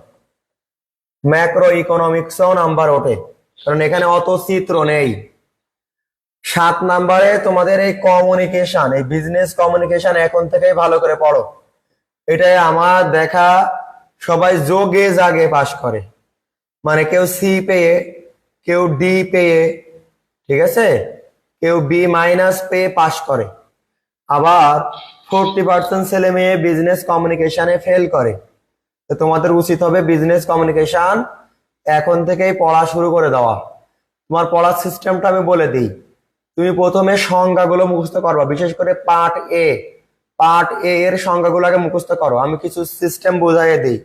ম্যাক্রো ইকোনমিক্সেও নাম্বার ওঠে, কারণ এখানে অত চিত্র নেই। 7 নাম্বারে তোমাদের এই কমিউনিকেশন, এই বিজনেস কমিউনিকেশন এখন থেকেই ভালো করে পড়ো। এটাই আমার দেখা সবাই যোগে জাগে পাস করে, মানে কেউ সি পেয়ে, কেউ ডি পেয়ে, ঠিক আছে, কেউ বি মাইনাস পেয়ে পাস করে। আবার 40% ছেলে মেয়ে বিজনেস কমিউনিকেশনে ফেল করে। তো তোমাদের উচিত হবে বিজনেস কমিউনিকেশন এখন থেকেই পড়া শুরু করে দেওয়া। তোমার পড়ার সিস্টেমটা আমি বলে দিই। তুমি প্রথমে সংজ্ঞাগুলো মুখস্থ করবা, বিশেষ করে পার্ট এ পার্ট এ এর সংজ্ঞাগুলোকে মুখস্থ করো, আমি কিছু সিস্টেম বোঝাইয়ে দিই।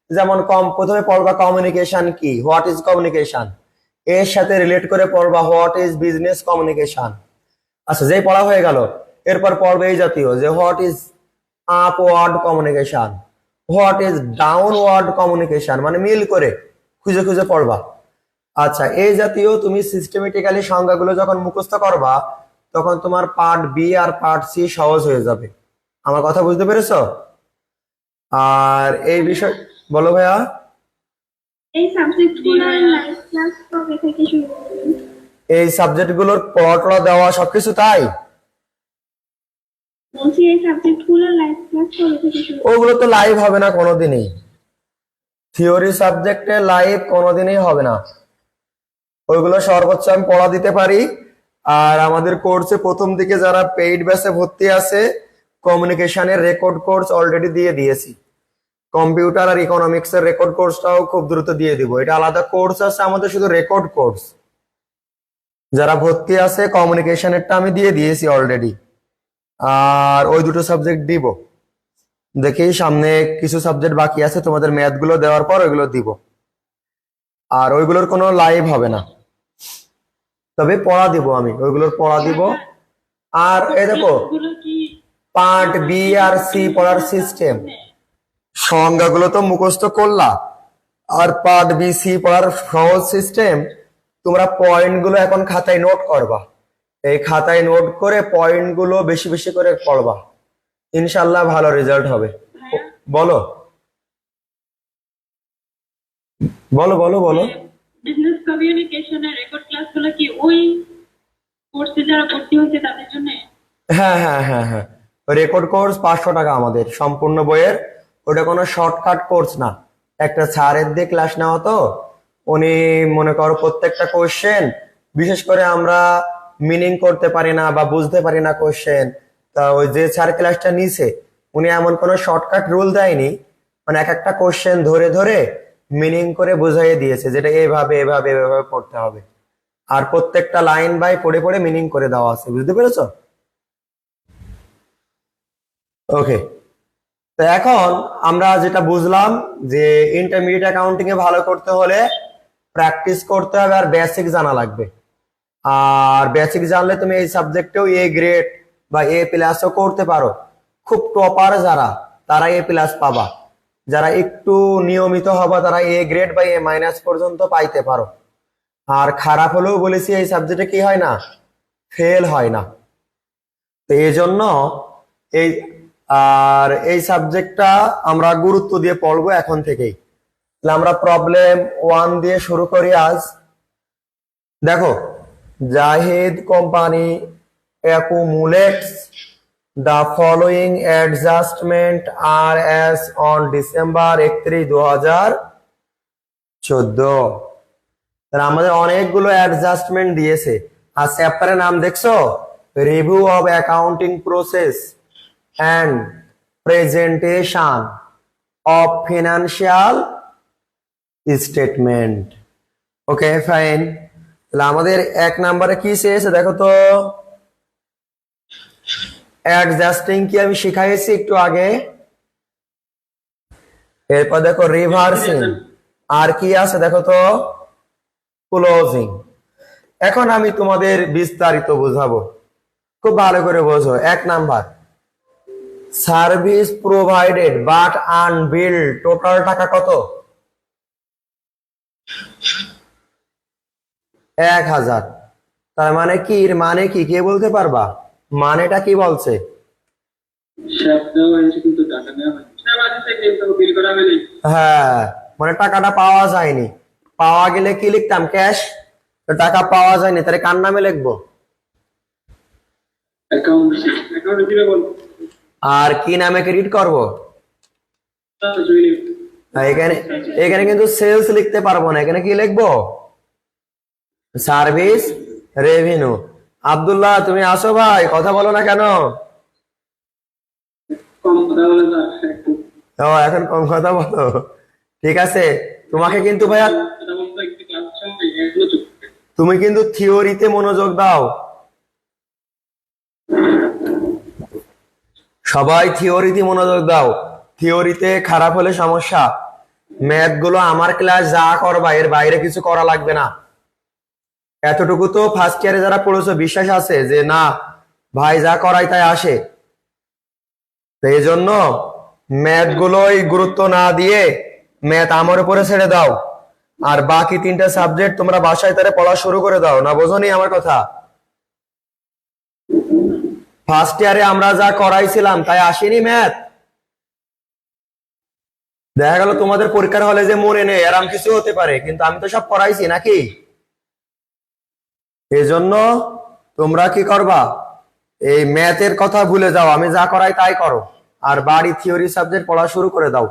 যেমন প্রথমে পড়বা কমিউনিকেশন কি, হোয়াট ইজ কমিউনিকেশন, এর সাথে রিলেট করে পড়বা হোয়াট ইজ বিজনেস কমিউনিকেশন। আচ্ছা, যেই পড়া হয়ে গেল, এরপর পড়বে এই জাতীয় যে what is upward communication, what is downward communication, মানে মিল করে খুঁজে খুঁজে পড়বা। আচ্ছা, এই জাতীয় তুমি সিস্টেমেটিক্যালি সংজ্ঞাগুলো যখন মুখস্থ করবা, তখন তোমার পার্ট বি আর পার্ট সি সহজ হয়ে যাবে। আমার কথা বুঝতে পেরেছো? আর এই বিষয় বলো ভাইয়া। এই সাবজেক্টগুলোর লাইভ ক্লাস কবে থেকে শুরু হবে? এই সাবজেক্টগুলোর পড়া দেওয়া সবকিছু তাই বলছি এই সাবজেক্টগুলোর লাইভ ক্লাস কবে থেকে শুরু হবে? ওগুলো তো লাইভ হবে না কোনোদিনই, থিওরি সাবজেক্টে লাইভ কোনোদিনই হবে না। ওইগুলো সর্বোচ্চ আমি পড়া দিতে পারি। আর আমাদের কোর্সে প্রথম দিকে যারা পেইড ব্যাচে ভর্তি আছে, কমিউনিকেশনের রেকর্ড কোর্স অলরেডি দিয়ে দিয়েছি। কম্পিউটার আর ইকোনমিক্স এর রেকর্ড কোর্সটাও খুব দ্রুত দিয়ে দিব। এটা আলাদা কোর্স আছে আমাদের, শুধু রেকর্ড কোর্স। যারা ভর্তি আছে কমিউনিকেশনেরটা আমি দিয়ে দিয়েছি অলরেডি। আর ওই দুটো সাবজেক্ট দিব, দেখি সামনে কিছু সাবজেক্ট বাকি আছে, তোমাদের ম্যাথ গুলো দেওয়ার পর ওইগুলো দিব। আর ওইগুলোর কোনো লাইভ হবে না, তবে পড়া দিব, আমি ওইগুলোর পড়া দিব। আর এই দেখো পার্ট বি আর সি পড়ার সিস্টেম, সংজ্ঞাগুলো তো মুখস্থ করলা, আর পার্ট বি সি পড়ার সহজ সিস্টেম। তোমরা পয়েন্ট গুলো এখন খাতায় নোট করবা, এই খাতায় নোট করে পয়েন্ট গুলো বেশি বেশি করে পড়বা, ইনশাল্লাহ ভালো রেজাল্ট হবে। বলো বলো বলো বলো। বিজনেস কমিউনিকেশনের রেকর্ড ক্লাসগুলো কি ওই কোর্সে যারা ভর্তি হয়েছে তাদের জন্য? হ্যাঁ হ্যাঁ হ্যাঁ হ্যাঁ, রেকর্ড কোর্স 500 টাকা আমাদের সম্পূর্ণ বইয়ের। ওটা কোনো শর্টকাট কোর্স না, একটা স্যারের দিয়ে ক্লাস নেওয়া তো, উনি মনে করো প্রত্যেকটা কোশ্চেন, বিশেষ করে আমরা মিনিং করতে পারি না বা বুঝতে পারি না কোশ্চেন, তা ওই যে স্যার ক্লাসটা নিছে উনি এমন কোনো শর্টকাট রুল দেয়নি, মানে এক একটা কোশ্চেন ধরে ধরে মিনিং করে বুঝাইয়ে দিয়েছে, যেটা এভাবে এভাবে এভাবে পড়তে হবে। আর প্রত্যেকটা লাইন বাই পড়ে পড়ে মিনিং করে দেওয়া আছে, বুঝতে পেরেছো? ওকে, তো এখন আমরা যেটা বুঝলাম যে ইন্টারমিডিয়েট অ্যাকাউন্টিং এ ভালো করতে হলে প্র্যাকটিস করতে হবে আর বেসিক জানা লাগবে। আর বেসিক জানলে তুমি এই সাবজেক্টেও এ গ্রেড বা এ প্লাসও করতে পারো। খুব টপার যারা, তারা এ প্লাস পাবা, যারা একটু নিয়মিত হবা তারা এ গ্রেড বা এ মাইনাস পর্যন্ত পাইতে পারো। আর খারাপ হলেও বলেছি এই সাবজেক্টে কি হয় না, ফেল হয় না। তো এই জন্য এই আর এই সাবজেক্টটা আমরা গুরুত্ব দিয়ে পড়বো এখন থেকেই। তাহলে আমরা প্রবলেম 1 দিয়ে শুরু করি আজ। দেখো, Zahid company accumulates the following adjustment are as on December 31, 2014। তাহলে আমাদের অনেকগুলো অ্যাডজাস্টমেন্ট দিয়েছে। আর চ্যাপ্টারের নাম দেখছো, review of accounting process and presentation of financial statement। Okay fine, তাহলে আমাদের 1 নম্বরে কি চেয়েছে দেখো তো, অ্যাডজাস্টিং কি আমি শিখাইছি একটু আগে। এরপর দেখো রিভার্সিং, আর কি আছে দেখো তো, ক্লোজিং। এখন আমি তোমাদের বিস্তারিত বোঝাবো, খুব ভালো করে বোঝো। 1 number, service provided but unbilled, total টাকা কত? 1000। তার মানে কি, মানে কি কে বলতে পারবা, মানেটা কি বলছে? হ্যাঁ, মানে টাকাটা পাওয়া যায়নি, পাওয়া গেলে কি লিখতাম, ক্যাশ। টাকা পাওয়া যায়নি, তাহলে কার নামে লিখবো? আর কি নামে ক্রেডিট করব? এখানে এখানে কিন্তু সেলস লিখতে পারবো না, এখানে কি লিখবো, সার্ভিস রেভিনিউ। আব্দুল্লাহ তুমি আসো ভাই, কথা বলো না কেন? ও এখন কম কথা বলো, ঠিক আছে। তোমাকে কিন্তু ভাইয়া, তুমি কিন্তু থিওরিতে মনোযোগ দাও, সবাই থিওরিতে মনোযোগ দাও, থিওরিতে খারাপ হলে সমস্যা। ম্যাথ গুলো আমার ক্লাস যা করবা এর বাইরে কিছু করা লাগবে না। এতটুকু তো ফার্স্ট ইয়ারে যারা পড়েছো বিশ্বাস আছে যে না ভাই যা করাই তাই আসে। তো এই জন্য ম্যাথ গুলোই গুরুত্ব না দিয়ে ম্যাথ আমার উপরে ছেড়ে দাও, আর বাকি তিনটা সাবজেক্ট তোমরা বাসায় তারে পড়া শুরু করে দাও। না বোঝোনি আমার কথা? ফার্স্ট ইয়ারে আমরা যা করাইছিলাম তাই আসেনি ম্যাথ। দেখা গেল তোমাদের পরীক্ষার হলে যে মনে নেই এরকম কিছু হতে পারে, কিন্তু আমি তো সব করাইছি নাকি। এই জন্য তোমরা কি করবা, এই ম্যাথের কথা ভুলে যাও, আমি যা করাই তাই করো, আর বাড়ি থিওরি সাবজেক্ট পড়া শুরু করে দাও।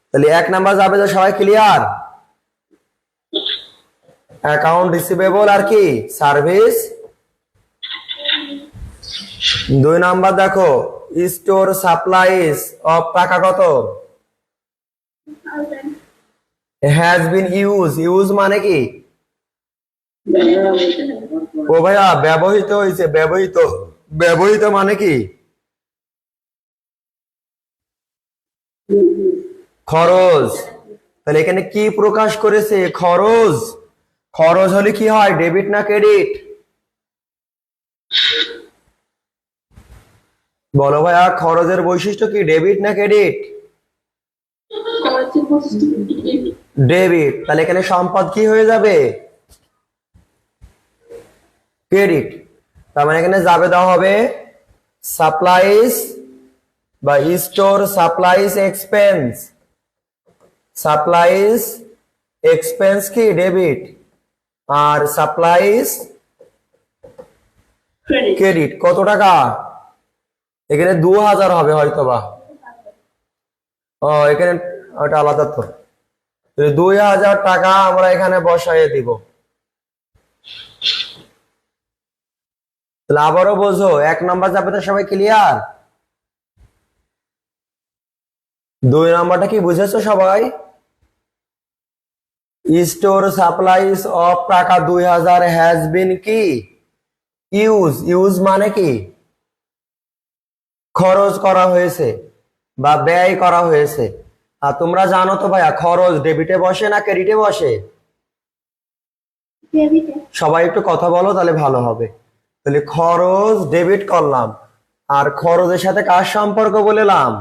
তাহলে 1 নাম্বার যাবে যে সবাই ক্লিয়ার? অ্যাকাউন্ট রিসিভেবল আর কি সার্ভিস। 2 নাম্বার দেখো স্টোর সাপ্লাইজ অফ টাকা কত? Has been use. ইউজ মানে কি? ও ভাইয়া ব্যবহৃত হয়েছে। ব্যবহৃত, ব্যবহৃত মানে কি? খরচ। তাহলে এখানে কি প্রকাশ করেছে? খরচ। খরচ হলে কি হয়, ডেবিট না ক্রেডিট? বলো ভাইয়া, খরচের বৈশিষ্ট্য কি, ডেবিট না ক্রেডিট? ডেবিট। তাহলে এখানে সম্পদ কি হয়ে যাবে? ক্রেডিট। তার মানে এখানে যাবে দেওয়া হবে সাপ্লাইজ বা store supplies expense. Supplies expense কি ডেবিট, আর সাপ্লাইজ ক্রেডিট। কত টাকা? এখানে 2000 হবে হয়তোবা। ও এখানে ওটা আলাদা তো। 2000 টাকা আমরা এখানে বসাইয়ে দিব। তাহলে আবারও বোঝো, 1 নাম্বার যাবে তো সবাই ক্লিয়ার? 2 নাম্বারটা কি বুঝেছো সবাই? স্টোর সাপ্লাইজ অফ টাকা 2000 হ্যাজ বিন কি ইউজ। ইউজ মানে কি? খরচ করা হয়েছে বা ব্যয় করা হয়েছে। আর তোমরা জানো তো ভাইয়া, খরচ ডেবিটে বসে না ক্রেডিটে বসে? সবাই একটু কথা বলো তাহলে ভালো হবে। তাহলে খরচ ডেবিট করলাম, আর খরচের সাথে কার সম্পর্ক বললাম?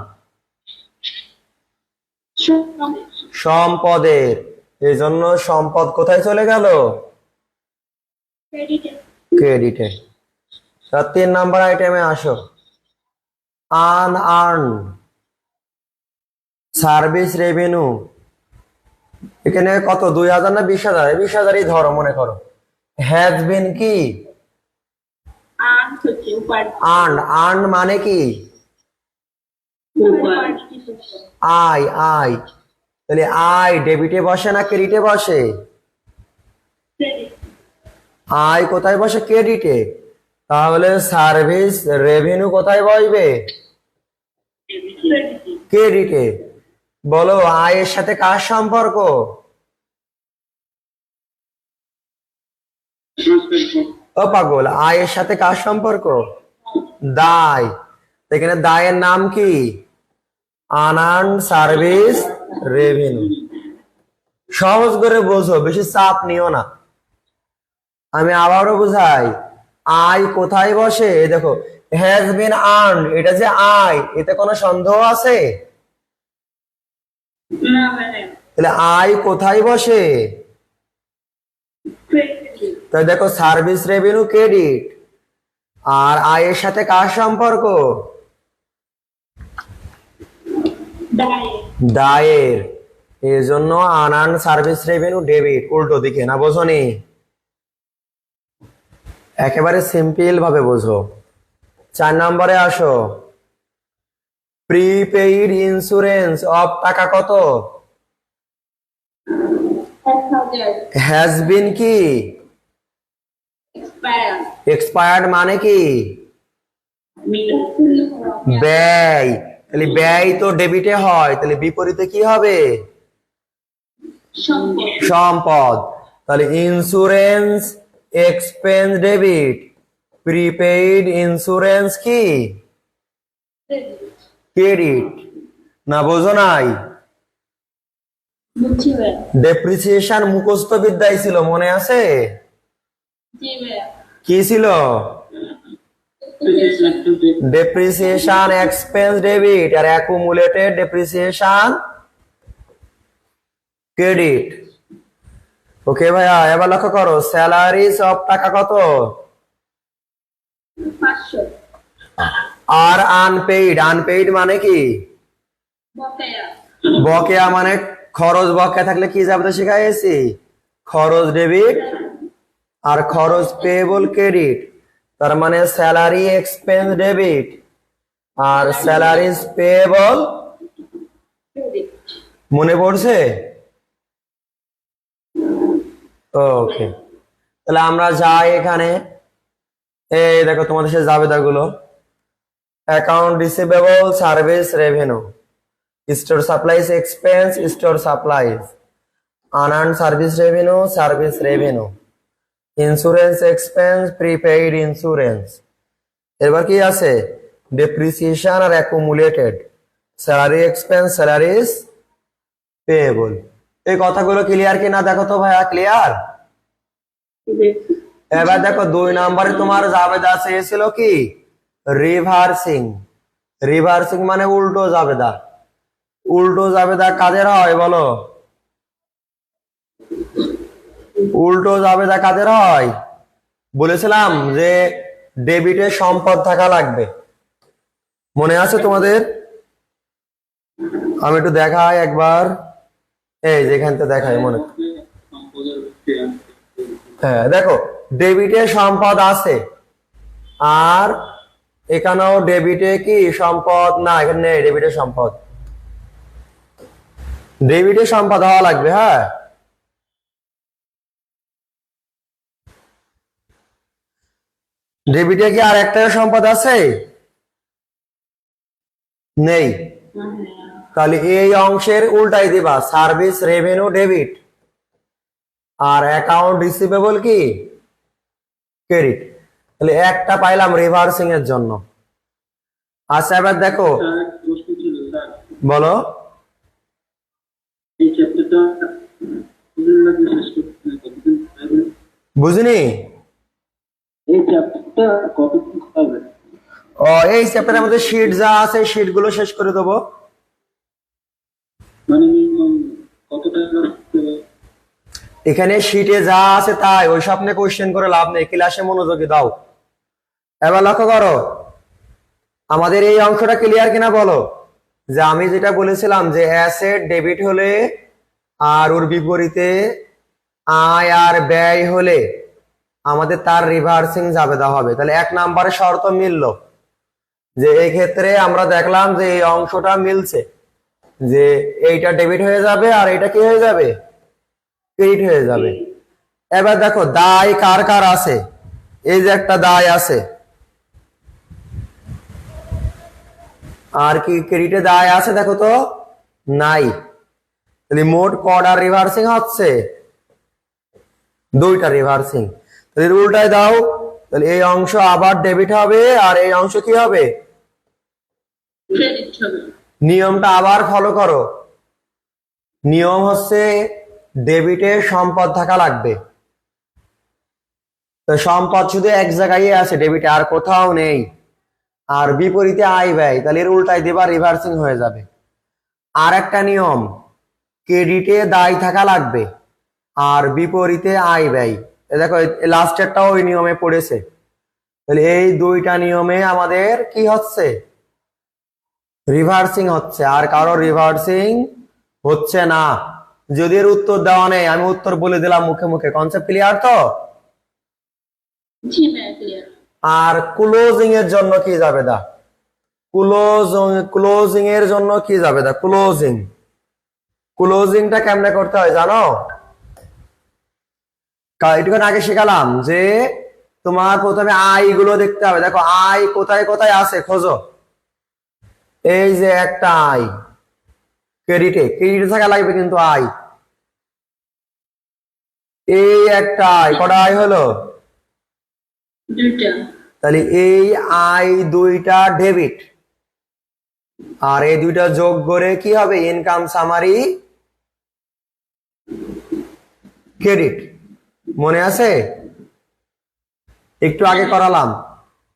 সম্পদের। এই জন্য সম্পদ কোথায় চলে গেল? ক্রেডিটে। 3 নাম্বার আইটেমে আসো, আনআর্ন সার্ভিস রেভিনিউ। এখানে কত, 2000 না 20,000? 20,000ই ধরো মনে করো। হ্যাজ বিন কি? আর্ন। আর্ন মানে কি? আয়। আয়। তাহলে আয় ডেবিটে বসে না ক্রেডিটে বসে? আয় কোথায় বসে? ক্রেডিটে। তাহলে সার্ভিস রেভিনিউ কোথায় বসবে? ক্রেডিটে। বলো আয়ের সাথে কার সম্পর্ক? ও পাগল, আয়ের সাথে কার সম্পর্ক? দায়। এখানে দায়ের নাম কি? Unearned service revenue. সহজ করে বোঝো, বেশি চাপ নিও না। আমি আবারও বুঝাই, আয় কোথায় বসে? দেখো হ্যাজ বিন আর্নড, এটা যে আয়, এতে কোনো সন্দেহ আছে? তাহলে আয় কোথায় বসে? তাই দেখো সার্ভিস রেভিনিউ ক্রেডিট, আর আয়ের সাথে কার সম্পর্ক? দায়ের। এই জন্য আনআর্নড সার্ভিস রেভিনিউ ডেবিট। উল্টো দিকে, না বোঝনি? একেবারে সিম্পল ভাবে বোঝো। 4 নম্বরে আসো, প্রিপেইড ইন্স্যুরেন্স অফ টাকা কত? হ্যাজ বিন কি? এক্সপায়ার্ড মানে কি? ব্যয়। তাহলে ব্যয় তো ডেবিটে হয়, তাহলে বিপরীতে কি হবে? সম্পদ। তাহলে insurance expense debit, prepaid insurance কি ক্রেডিট না, বোঝো নাই? বুঝছি ভাইয়া। ডেপ্রিসিয়েশন মুখস্থ বিদ্যায় ছিল, মনে আছে? জি ভাইয়া। কি ছিল? ডেপ্রিসিয়েশন এক্সপেন্স ডেবিট আর অ্যাকুমুলেটেড ডেপ্রিসিয়েশন ক্রেডিট। ওকে ভাইয়া, এবার লক্ষ্য করো, স্যালারিজ অফ টাকা কত? 500 আর আনপেইড, আনপেইড মানে কি? বকেয়া। বকেয়া মানে খরচ, বকেয়া থাকলে কি যাবে শিখাইছি? খরচ ডেবিট আর খরচ পেয়েবল ক্রেডিট। তার মানে স্যালারি এক্সপেন্স ডেবিট আর স্যালারিজ পেয়েবল। ক্রেডিট। মনে পড়ছে? ওকে, তাহলে আমরা যাই এখানে। এই দেখো তোমাদের সাথে জাবেদাগুলো: account receivable, service revenue, store supplies expense, store supplies, unearned service revenue, service revenue, insurance expense, prepaid insurance. এবার কি আছে? ডেপ্রিসিয়েশন আর accumulated, salary expense, salaries payable. এই কথাগুলো ক্লিয়ার কিনা দেখো তো ভাইয়া, ক্লিয়ার? এবার দেখো 2 নম্বরে তোমার জাবেদা চেয়েছিল কি? রিভার্সিং। রিভার্সিং মানে উল্টো জাবেদা। উল্টো জাবেদা কাদের হয় বলো? উল্টো জাবেদা কাদের হয়? বলেছিলাম যে ডেবিটে সম্পদ থাকা লাগবে, মনে আছে তোমাদের? আমি একটু দেখাই একবার, এই যেখান থেকে দেখাই মনে। হ্যাঁ দেখো, ডেবিটে সম্পদ আছে আর এখানেও ডেবিটে কি সম্পদ না, এখানে নেই ডেবিটে সম্পদ। ডেবিটে সম্পদ হওয়া লাগবে। হ্যাঁ, ডেবিটে কি আর একটা সম্পদ আছে? নেই। তাহলে এই অংশের উল্টাই দিবা, সার্ভিস রেভিনিউ ডেবিট আর অ্যাকাউন্ট রিসিভেবল কি ক্রেডিট। তাহলে একটা পাইলাম রিভার্সিং এর জন্য। আচ্ছা এবার দেখো, বলো। বুঝিনি? ও, এই চ্যাপ্টারের মধ্যে শীট যা আছে শীট গুলো শেষ করে দেবো। এখানে শীটে যা আছে তাই, ওই স্বপ্নে কোশ্চেন করে লাভ নেই, ক্লাসে মনোযোগী দাও। এবার লক্ষ্য করো, আমাদের এই অংশটা ক্লিয়ার কিনা বলো? যে আমি যেটা বলেছিলাম যে অ্যাসেট ডেবিট হলে আর ওর বিপরীতে আয় আর ব্যয় হলে আমাদের তার রিভার্সিং জাবেদা হবে। তাহলে 1 নম্বরের শর্ত মিললো, যে এই ক্ষেত্রে আমরা দেখলাম যে এই অংশটা মিলছে, যে এইটা ডেবিট হয়ে যাবে আর এটা কি হয়ে যাবে? ক্রেডিট হয়ে যাবে। এবার দেখো দায় কার কার আছে। এই যে একটা দায় আছে, আর কি ক্রেডিটে দায় আছে দেখো তো? নাই। তাহলে মোট কটা রিভার্সিং হচ্ছে? 2টা রিভার্সিং। তাহলে উল্টায় দাও, তাহলে এই অংশ আবার ডেবিট হবে আর এই অংশ কি হবে? ক্রেডিট হবে। নিয়মটা আবার ফলো করো। নিয়ম হচ্ছে ডেবিটে সম্পদ থাকা লাগবে। তো সম্পদ শুধু এক জায়গায় আছে ডেবিটে, আর কোথাও নেই। আর বিপরীতে আয় ব্যয়, তাহলে এর উল্টায় দিবা, রিভার্সিং হয়ে যাবে। আর একটা নিয়ম, ক্রেডিটে দায় থাকা লাগবে আর বিপরীতে আয় ব্যয়। দেখো লাস্টেরটাও ওই নিয়মে পড়েছে। তাহলে এই 2টা নিয়মে আমাদের কি হচ্ছে? রিভার্সিং হচ্ছে, আর কারো রিভার্সিং হচ্ছে না। যদি এর উত্তর দেওয়া নেই, আমি উত্তর বলে দিলাম মুখে মুখে। কনসেপ্ট ক্লিয়ার তো? জি ভাইয়া, ক্লিয়ার। আর ক্লোজিং এর জন্য কি জাবেদা? ক্লোজিং এর জন্য কি জাবেদা? ক্লোজিং, ক্লোজিংটা কেমনে করতে হয় জানো? একটুখানি আগে শিখালাম যে তোমার প্রথমে আয় গুলো দেখতে হবে। দেখো আয় কোথায় কোথায় আছে খোঁজো। এই যে একটা আয়, ক্রেডিটে, ক্রেডিটে থাকা লাগবে কিন্তু আয়। এই একটা আয়, কটা আয় হলো? 2টা। তাহলে এই আয় 2টা ডেবিট আর এই দুইটা যোগ করে কি হবে? Income summary credit. মনে আছে? একটু আগে করালাম।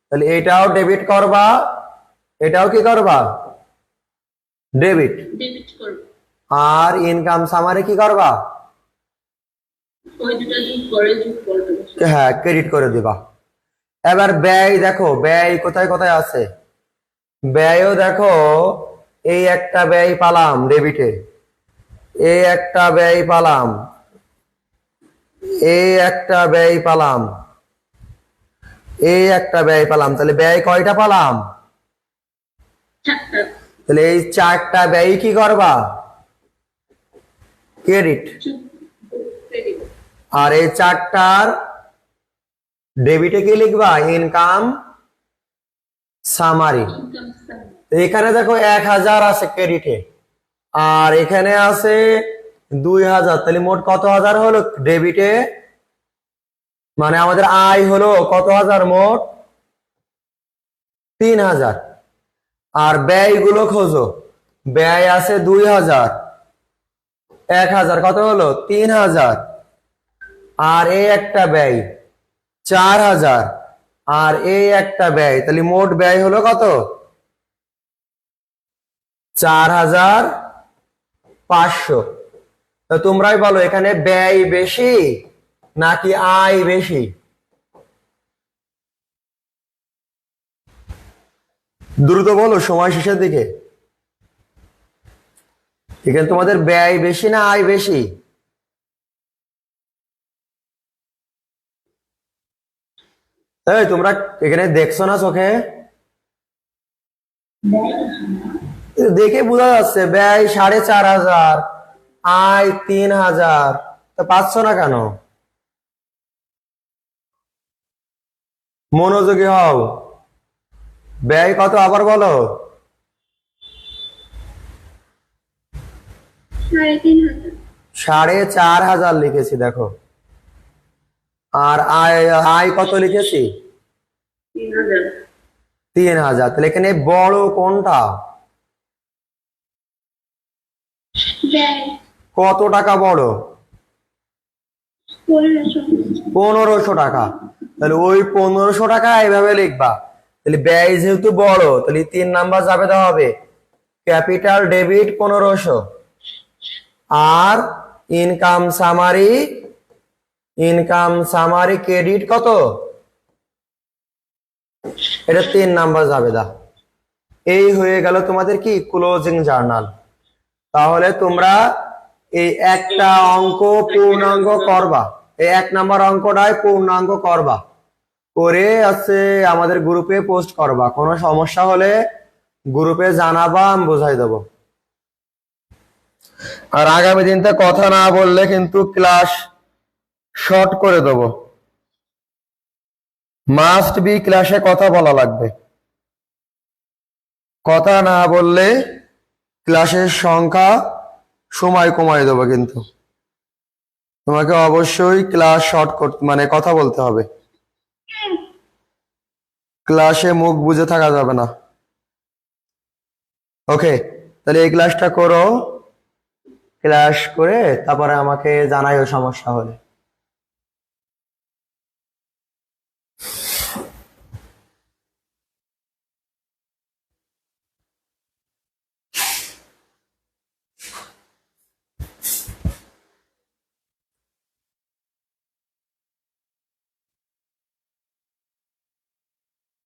তাহলে এটাও ডেবিট করবা, এটাও কি করবা? ডেবিট। ডেবিট করব, আর ইনকাম সামারি কি করবা? ওই দুটো যোগ করে দেবো। হ্যাঁ, ক্রেডিট করে দিবা। এবার ব্যয় দেখো, ব্যয় কোথায় কোথায় আছে। ব্যয়ও দেখো, এই একটা ব্যয় পালাম ডেবিটে, এই একটা ব্যয় পালাম, এই একটা ব্যয় পালাম, এই একটা ব্যয় পালাম। তাহলে ব্যয় কয়টা পালাম? চারটা। তাহলে এই চারটা ব্যয় কি করবা? ক্রেডিট। ক্রেডিট। আর এই চারটার ডেবিটে কি লিখবা? Income summary. Income summary. এখানে দেখো 1000 আছে ক্রেডিটে, আর এখানে আছে 2000। তাহলে মোট কত হাজার হলো ডেবিটে? মানে আমাদের আয় হলো কত হাজার? মোট 3000। আর ব্যয়গুলো খোঁজো। ব্যয় আছে 2000, 1000 কত হলো? 3000। আর এই একটা ব্যয় 4000, আর এই একটা ব্যয়, তাহলে মোট ব্যয় হলো কত? 4500। তো তোমরাই বলো, এখানে ব্যয় বেশি নাকি আয় বেশি? দ্রুত বলো, সময় শেষের দিকে। এখানে তোমাদের ব্যয় বেশি না আয় বেশি? এই তোমরা এখানে দেখছো না চোখে? দেখে বোঝা যাচ্ছে ব্যয় 4500, আয় 3000। তো পাচ্ছ না কেন? মনোযোগী হও। ব্যয় কত আবার বলো? 3500। 4500 লিখেছি দেখো। আর আয়, আয় কত লিখেছি? 3000। 3000। তাহলে এখানে বড় কোনটা? ব্যয় কত টাকা বড়? 1500। 1500 টাকা। তাহলে ওই 1500 টাকা এভাবে লিখবা। তাহলে ব্যয় যেহেতু বড়, তাহলে 3 নাম্বার যাবে দেওয়া হবে ক্যাপিটাল ডেবিট 1500। আর income summary, income summary credit কত? এটা 3 নাম্বার যাবে দা। এই হয়ে গেল তোমাদের কি ক্লোজিং জার্নাল। তাহলে তোমরা এই একটা অঙ্ক পূর্ণাঙ্গ করবা, এই 1 নাম্বার অঙ্কটাই পূর্ণাঙ্গ করবা, করে আছে আমাদের গ্রুপে পোস্ট করবা। কোনো সমস্যা হলে গ্রুপে জানাবা, আমি বুঝাই দেবো। আর আগামী দিনতে কথা না বললে কিন্তু ক্লাস শর্ট করে দেবো। মাস্ট বি ক্লাসে কথা বলা লাগবে। কথা না বললে ক্লাসের সংখ্যা সময় কমায় দেবো। কিন্তু তোমাকে অবশ্যই ক্লাস শর্ট করতে, মানে কথা বলতে হবে। ক্লাসে মুখ বুজে থাকা যাবে না। ওকে, তাহলে এই ক্লাসটা করো। ক্লাস করে তারপরে আমাকে জানাইও সমস্যা হলে।